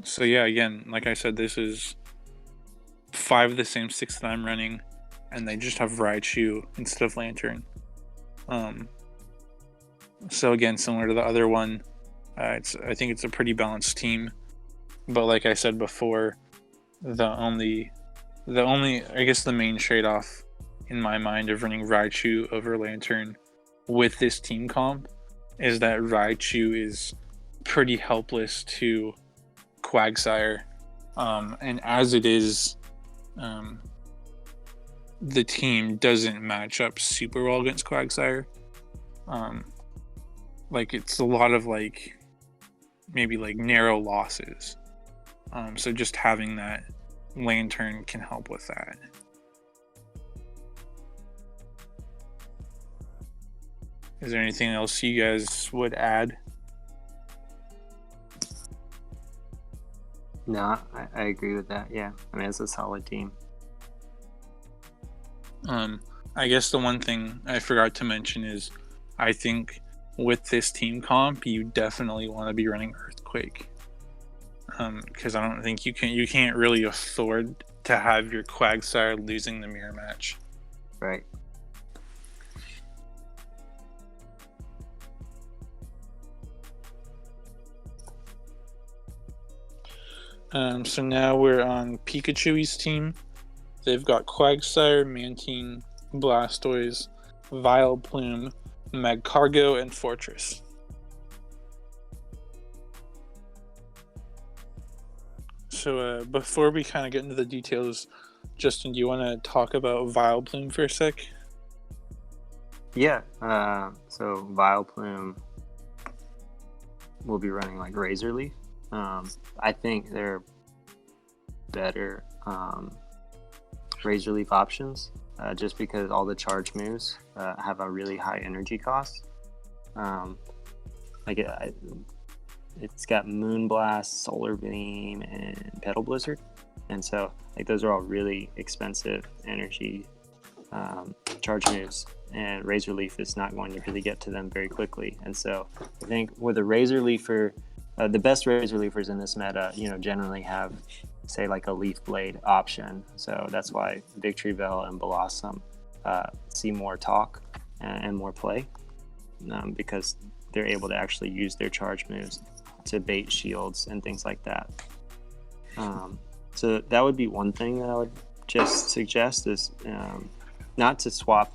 So yeah, again, like I said, this is 5 of the same 6 that I'm running. and they just have Raichu instead of Lantern. So again, similar to the other one, I think it's a pretty balanced team. But like I said before, the only I guess the main trade-off in my mind of running Raichu over Lantern with this team comp is that Raichu is pretty helpless to Quagsire, and as it is, the team doesn't match up super well against Quagsire. Like it's a lot of like maybe like narrow losses. So just having that Lantern can help with that. Is there anything else you guys would add? No, I agree with that. Yeah, I mean, it's a solid team. I guess the one thing I forgot to mention is I think with this team comp, you definitely want to be running Earthquake. Because I don't think you can't really afford to have your Quagsire losing the mirror match. Right. So now we're on Pikachu's team. They've got Quagsire, Mantine, Blastoise, Vileplume, Magcargo, and Fortress. So before we kind of get into the details, Justin, do you want to talk about Vileplume for a sec? Yeah. So Vileplume will be running like Razor Leaf. I think they're better Razor Leaf options, just because all the charge moves have a really high energy cost. It's got Moonblast, Solar Beam, and Petal Blizzard, and so like those are all really expensive energy charge moves, and Razor Leaf is not going to really get to them very quickly. And so I think with a Razor Leafer, the best Razor Leafers in this meta, generally have, say, like a Leaf Blade option. So that's why Victory Bell and Blossom see more talk and more play, because they're able to actually use their charge moves to bait shields and things like that. So that would be one thing that I would just suggest is not to swap,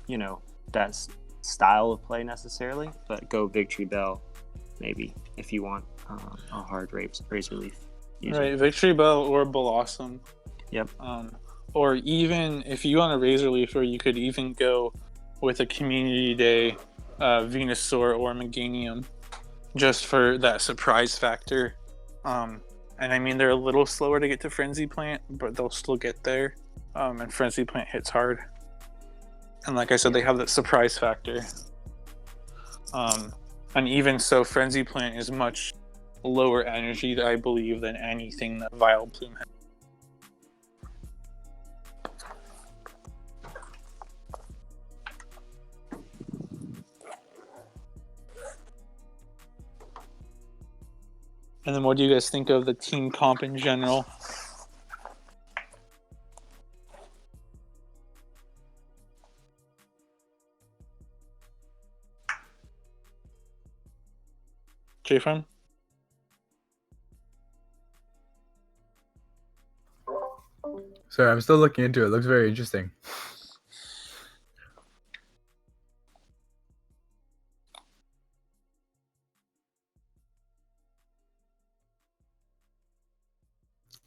that style of play necessarily, but go Victory Bell maybe if you want a hard Razor Leaf user. Right, Victory Bell or Blossom. Yep. Or even if you want a Razor Leaf, or you could even go with a Community Day Venusaur or Meganium, just for that surprise factor. And I mean, they're a little slower to get to Frenzy Plant, but they'll still get there. And Frenzy Plant hits hard. And like I said, they have that surprise factor. And even so, Frenzy Plant is much lower energy, I believe, than anything that Vileplume has. And then what do you guys think of the team comp in general? JFarm? Sorry, I'm still looking into it. It looks very interesting.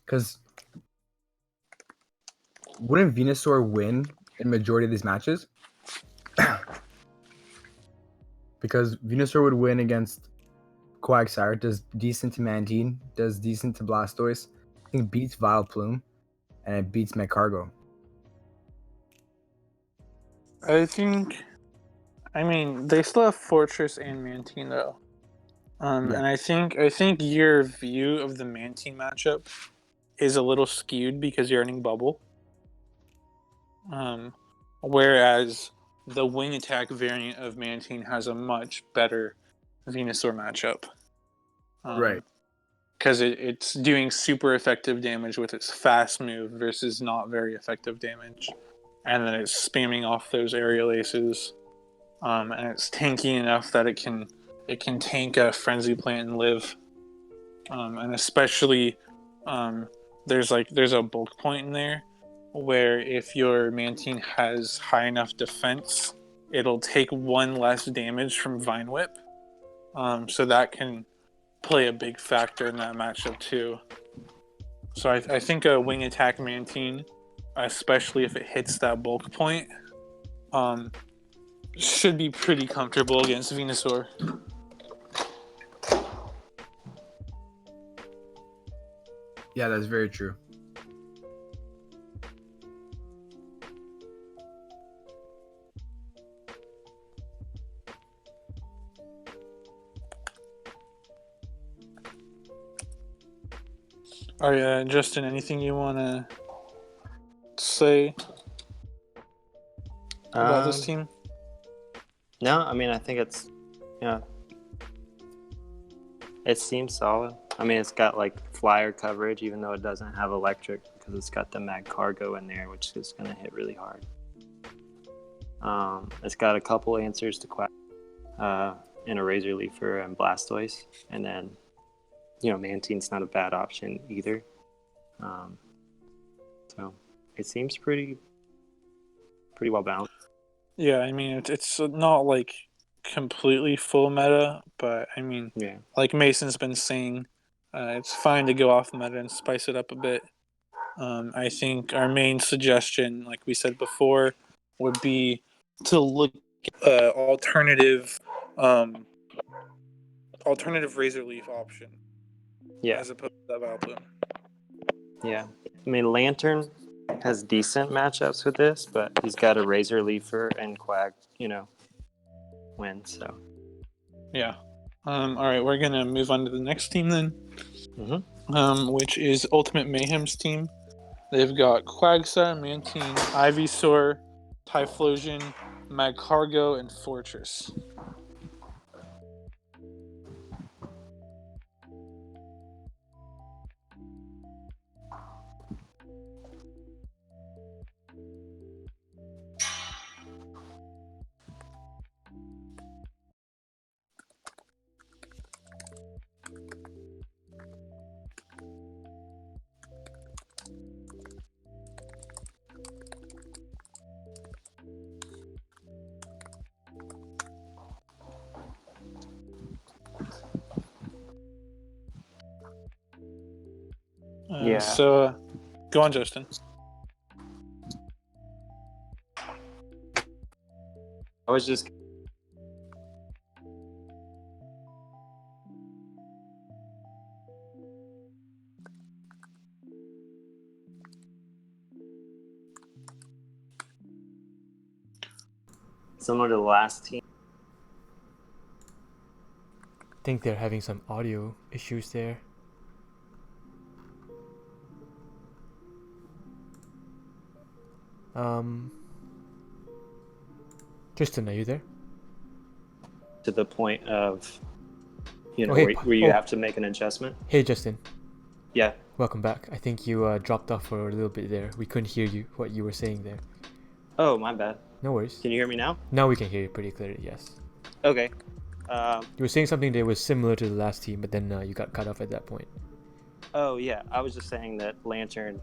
Because wouldn't Venusaur win in majority of these matches? Because Venusaur would win against Quagsire, does decent to Mantine, does decent to Blastoise. I think beats Vileplume, and it beats Magcargo. I mean, they still have Fortress and Mantine though. And I think your view of the Mantine matchup is a little skewed because you're running Bubble. Whereas the Wing Attack variant of Mantine has a much better Venusaur matchup. Right. Because it's doing super effective damage with its fast move versus not very effective damage. and then it's spamming off those aerial aces, and it's tanky enough that it can tank a Frenzy Plant and live, and especially there's a bulk point in there where if your Mantine has high enough defense, it'll take 1 less damage from Vine Whip, so that can play a big factor in that matchup too. So I think a wing attack Mantine, especially if it hits that bulk point, should be pretty comfortable against Venusaur. Yeah, that's very true. All right, Justin, anything you want to say about this team? No, I mean, I think it's, it seems solid. I mean, it's got like flyer coverage, even though it doesn't have electric, because it's got the mag cargo in there, which is going to hit really hard. It's got a couple answers to Quack, and a Razor Leafer and Blastoise, and then, Mantine's not a bad option either. So it seems pretty well balanced. Yeah, I mean, it's not like completely full meta, but I mean, like Mason's been saying, it's fine to go off meta and spice it up a bit. I think our main suggestion, like we said before, would be to look at alternative Razor Leaf option. Yeah. As opposed to that Vileplume. Yeah. I mean, Lantern has decent matchups with this, but he's got a Razor Leafer and Quag, win, so. Yeah. All right, we're going to move on to the next team then, which is Ultimate Mayhem's team. They've got Quagsire, Mantine, Ivysaur, Typhlosion, Magcargo, and Fortress. So, go on, Justin. I was just... Similar to the last team. I think they're having some audio issues there. Tristan, are you there? To the point of, where you have to make an adjustment. Hey, Justin. Yeah. Welcome back. I think you dropped off for a little bit there. We couldn't hear what you were saying there. Oh, my bad. No worries. Can you hear me now? Now we can hear you pretty clearly, yes. Okay. You were saying something that was similar to the last team, but then you got cut off at that point. Oh, yeah. I was just saying that Lantern,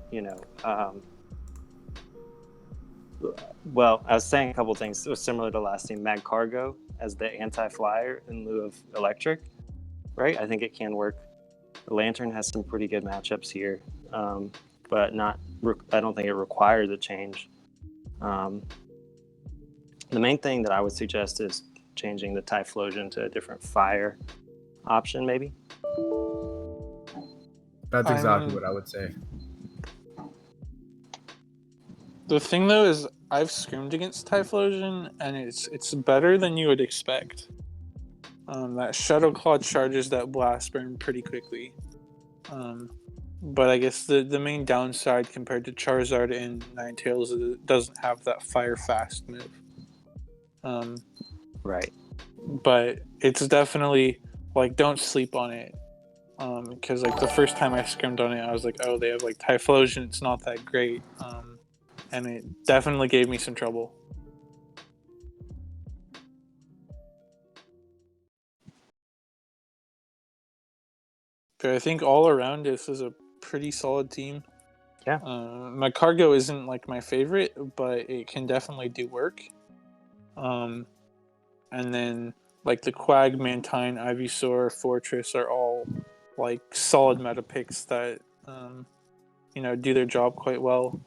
well, I was saying a couple things. It was similar to last team. Mag Cargo as the anti-flyer in lieu of electric, right? I think it can work. Lantern has some pretty good matchups here, but I don't think it requires a change. The main thing that I would suggest is changing the Typhlosion to a different fire option, maybe. That's exactly what I would say. The thing though is I've scrimmed against Typhlosion and it's better than you would expect. That Shadow Claw charges that Blast Burn pretty quickly. But I guess the main downside compared to Charizard and Ninetales is it doesn't have that Fire Fast move. Right. But it's definitely, don't sleep on it. Because the first time I scrimmed on it, I was like, oh, they have Typhlosion, it's not that great. and it definitely gave me some trouble. But I think all around this is a pretty solid team. Yeah. My cargo isn't like my favorite, but it can definitely do work. And then like the Quag, Mantine, Ivysaur, Fortress are all like solid meta picks that do their job quite well.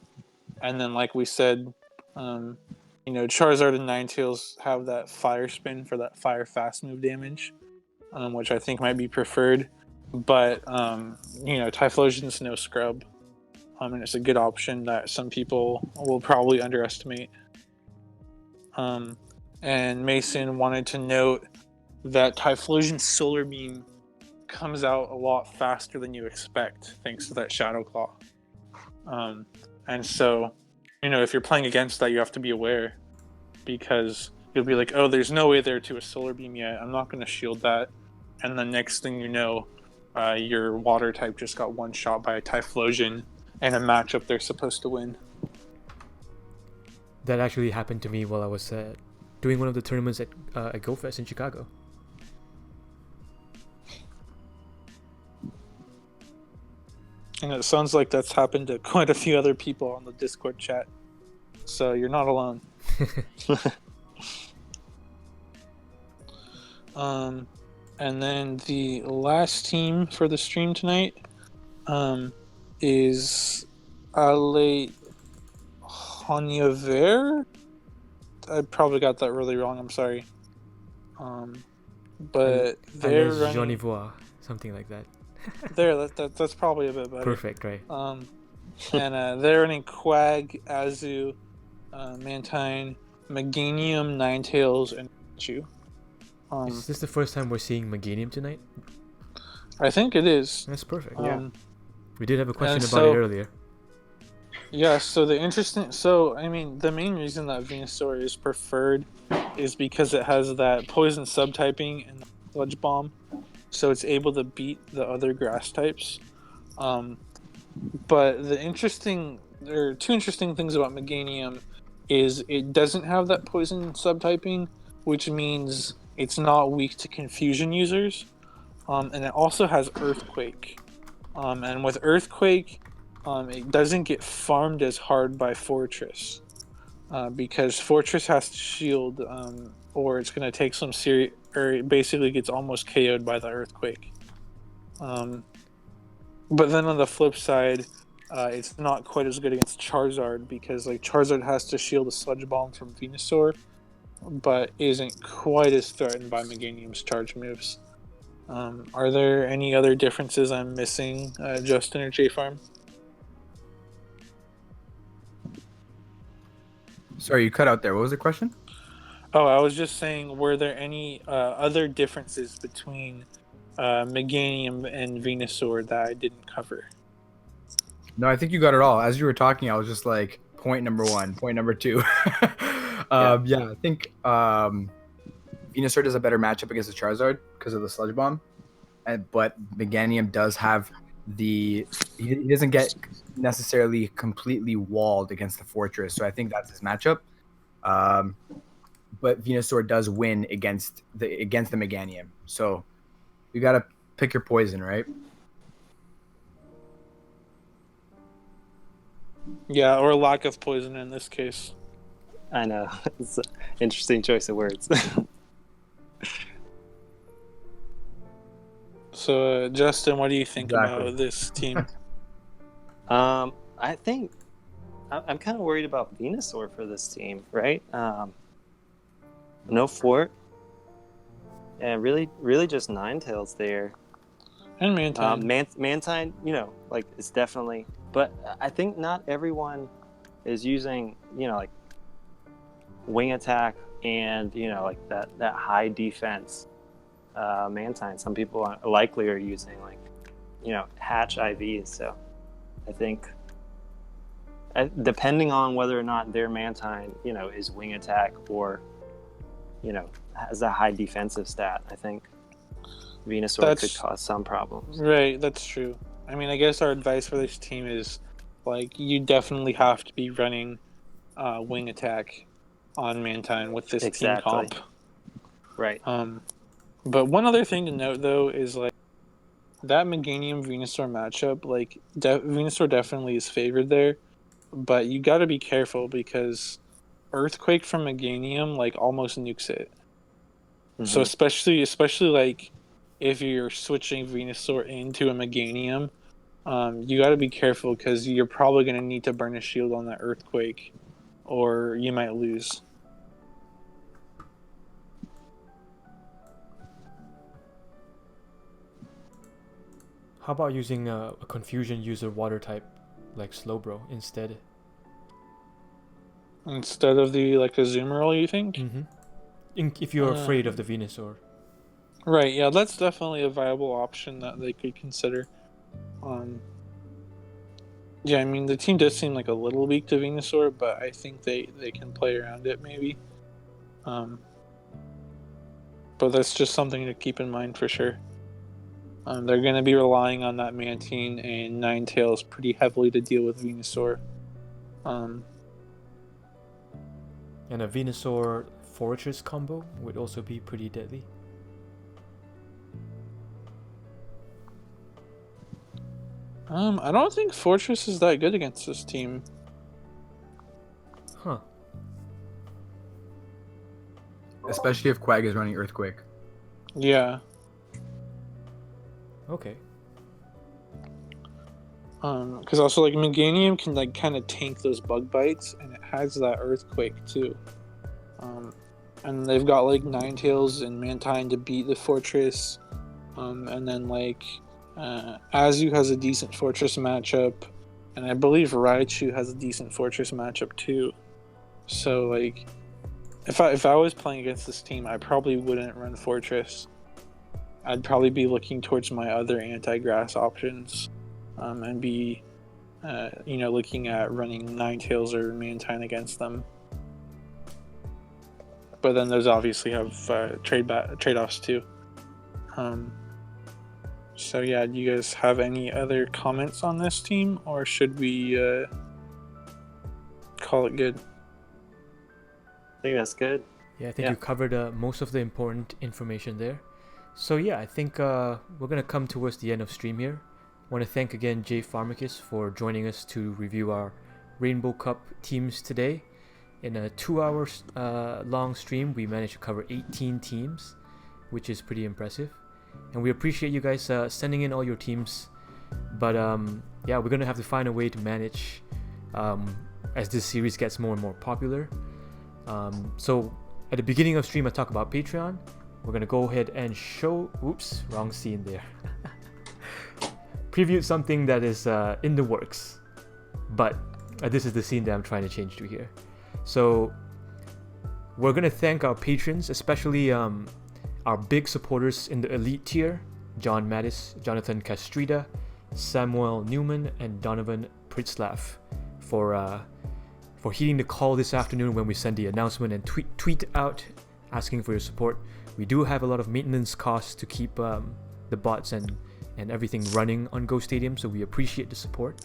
And then like we said, Charizard and Ninetales have that Fire Spin for that Fire Fast move damage, which I think might be preferred. But Typhlosion's no scrub. And it's a good option that some people will probably underestimate. And Mason wanted to note that Typhlosion's Solar Beam comes out a lot faster than you expect, thanks to that Shadow Claw. And so, if you're playing against that, you have to be aware, because you'll be like, oh, there's no way there to a Solar Beam yet. I'm not going to shield that. And the next thing you know, your Water type just got one shot by a Typhlosion in a matchup they're supposed to win. That actually happened to me while I was doing one of the tournaments at GoFest in Chicago. And it sounds like that's happened to quite a few other people on the Discord chat. So you're not alone. And then the last team for the stream tonight is Ale Honyaver. I probably got that really wrong. I'm sorry. But they're running something like that. That's probably a bit better. Perfect, right? And they're running Quag, Azu, Mantine, Meganium, Ninetales, and Pikachu. Is this the first time we're seeing Meganium tonight? I think it is. That's perfect. Yeah. We did have a question about it earlier. Yeah, so the main reason that Venusaur is preferred is because it has that poison subtyping and Sludge Bomb, so it's able to beat the other grass types. But there are two interesting things about Meganium is it doesn't have that poison subtyping, which means it's not weak to confusion users. And it also has Earthquake. And with Earthquake, it doesn't get farmed as hard by Fortress. Because Fortress has to shield, or it's going to take some serious, or it basically gets almost KO'd by the Earthquake. But then on the flip side, it's not quite as good against Charizard, because like Charizard has to shield a Sludge Bomb from Venusaur, but isn't quite as threatened by Meganium's charge moves. Are there any other differences I'm missing, Justin or JFarm? Sorry, you cut out there. What was the question? Oh, I was just saying, were there any other differences between Meganium and Venusaur that I didn't cover? No, I think you got it all. As you were talking, I was just like, point number one, point number two. I think Venusaur does a better matchup against the Charizard because of the Sludge Bomb. But Meganium does have he doesn't get necessarily completely walled against the Fortress. So I think that's his matchup. But Venusaur does win against the Meganium. So you got to pick your poison, right? Yeah, or lack of poison in this case. I know. It's an interesting choice of words. So, Justin, what do you think about this team? I think I'm kind of worried about Venusaur for this team, right? No Fort. And really just Ninetales there. And Mantine. Mantine, it's definitely... But I think not everyone is using, like wing attack and, like that high defense Mantine. Some people likely are using hatch IVs. So I think depending on whether or not their Mantine, is wing attack or, has a high defensive stat, I think Venusaur could cause some problems. Right, that's true. I mean, I guess our advice for this team is, you definitely have to be running wing attack on Mantine with this Exactly. team comp. Right. But one other thing to note though is like that Meganium Venusaur matchup, like Venusaur definitely is favored there, but you got to be careful because Earthquake from Meganium like almost nukes it. So especially like if you're switching Venusaur into a Meganium, you got to be careful because you're probably going to need to burn a shield on that Earthquake, or you might lose. How about using a Confusion user water type like Slowbro instead? Instead of the like Azumarill, you think? If you're afraid of the Venusaur. Right, yeah, that's definitely a viable option that they could consider. Yeah, I mean, the team does seem like a little weak to Venusaur, but I think they can play around it maybe. But that's just something to keep in mind for sure. They're going to be relying on that Mantine and Ninetales pretty heavily to deal with Venusaur. And a Venusaur Fortress combo would also be pretty deadly. I don't think Fortress is that good against this team. Huh. Especially if Quag is running Earthquake. Yeah. Okay. Because also like Meganium can like kind of tank those bug bites, and it has that Earthquake too. And they've got like Ninetales and Mantine to beat the Fortress, and then like Azu has a decent Fortress matchup, and I believe Raichu has a decent Fortress matchup too. So like, if I was playing against this team, I probably wouldn't run Fortress. I'd probably be looking towards my other anti-grass options, and be, looking at running Ninetales or Mantine against them. But then those obviously have trade-offs too. So yeah, do you guys have any other comments on this team, or should we call it good? I think that's good. Yeah, I think you covered most of the important information there. So yeah, I think we're gonna come towards the end of stream here. I want to thank again JFarmakis for joining us to review our Rainbow Cup teams today. In a 2-hour long stream, we managed to cover 18 teams, which is pretty impressive. And we appreciate you guys sending in all your teams. But yeah, we're gonna have to find a way to manage as this series gets more and more popular. So at the beginning of stream, I talk about Patreon. We're gonna go ahead and show. Oops, wrong scene there. Previewed something that is in the works, but this is the scene that I'm trying to change to here. So we're gonna thank our patrons, especially our big supporters in the elite tier: John Mattis, Jonathan Castrita, Samuel Newman, and Donovan Pritzlaff for heeding the call this afternoon when we sent the announcement and tweet out asking for your support. We do have a lot of maintenance costs to keep the bots and everything running on Go Stadium, so we appreciate the support.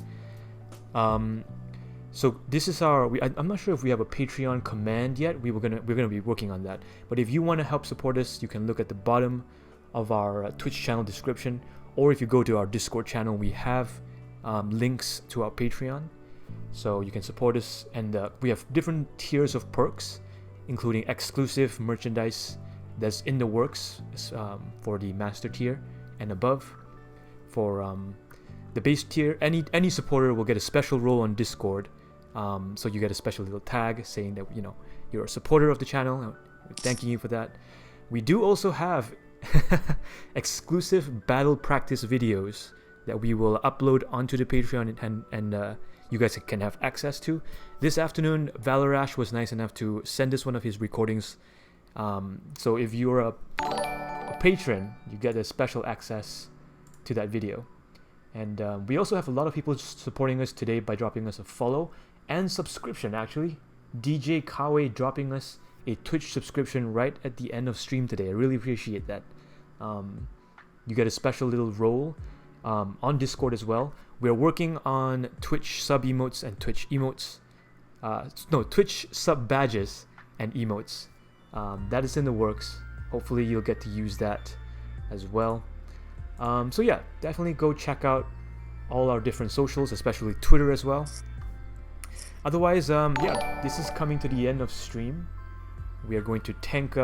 So this is our. I'm not sure if we have a Patreon command yet. We're gonna be working on that. But if you want to help support us, you can look at the bottom of our Twitch channel description, or if you go to our Discord channel, we have links to our Patreon, so you can support us. And we have different tiers of perks, including exclusive merchandise that's in the works for the master tier and above. For the base tier, any supporter will get a special role on Discord. So you get a special little tag saying that you're a supporter of the channel. We're thanking you for that. We do also have exclusive battle practice videos that we will upload onto the Patreon and you guys can have access to. This afternoon, Valorash was nice enough to send us one of his recordings. So if you're a patron, you get a special access to that video. And we also have a lot of people supporting us today by dropping us a follow and subscription, actually. DJ Kawe dropping us a Twitch subscription right at the end of stream today. I really appreciate that. You get a special little role on Discord as well. We're working on Twitch sub emotes and Twitch emotes. no, Twitch sub badges and emotes. That is in the works. Hopefully you'll get to use that as well. So yeah, definitely go check out all our different socials, especially Twitter as well. Otherwise, yeah, this is coming to the end of stream. We are going to thank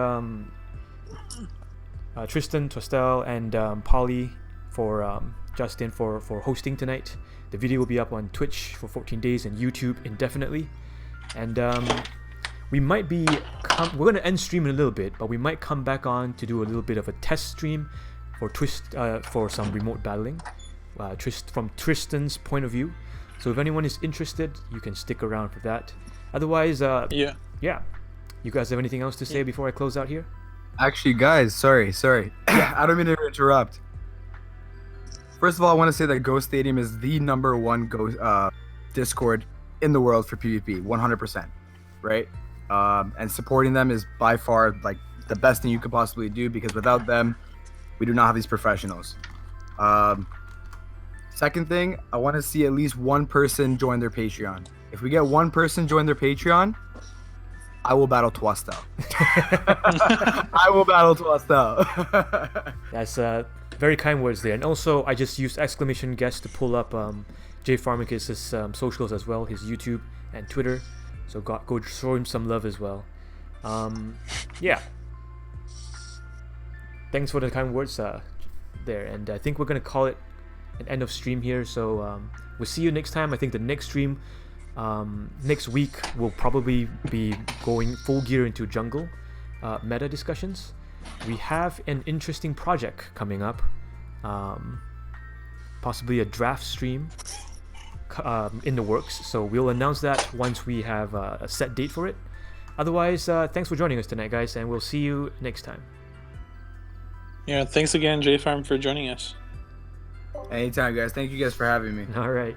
Tristan, Tostel, and Polly for Justin for hosting tonight. The video will be up on Twitch for 14 days and YouTube indefinitely. And we might be we're gonna end stream in a little bit, but we might come back on to do a little bit of a test stream for some remote battling, from Tristan's point of view. So if anyone is interested, you can stick around for that. Otherwise, yeah. You guys have anything else to say before I close out here? Actually, guys, sorry. I don't mean to interrupt. First of all, I want to say that Ghost Stadium is the #1 Ghost Discord in the world for PvP, 100%, right? And supporting them is by far like the best thing you could possibly do, because without them, we do not have these professionals. Second thing, I want to see at least one person join their Patreon. If we get one person join their Patreon, I will battle Twastel. I will battle Twastel. That's very kind words there. And also, I just used exclamation guest to pull up JFarmakis' socials as well, his YouTube and Twitter. So go show him some love as well. Yeah. Thanks for the kind words there. And I think we're going to call it an end of stream here. So we'll see you next time. I think the next stream next week we'll probably be going full gear into jungle meta discussions. We have an interesting project coming up, possibly a draft stream in the works, so we'll announce that once we have a set date for it. Otherwise, thanks for joining us tonight, guys, and we'll see you next time. Yeah, thanks again, JFarm, for joining us. Anytime, guys. Thank you guys for having me. All right.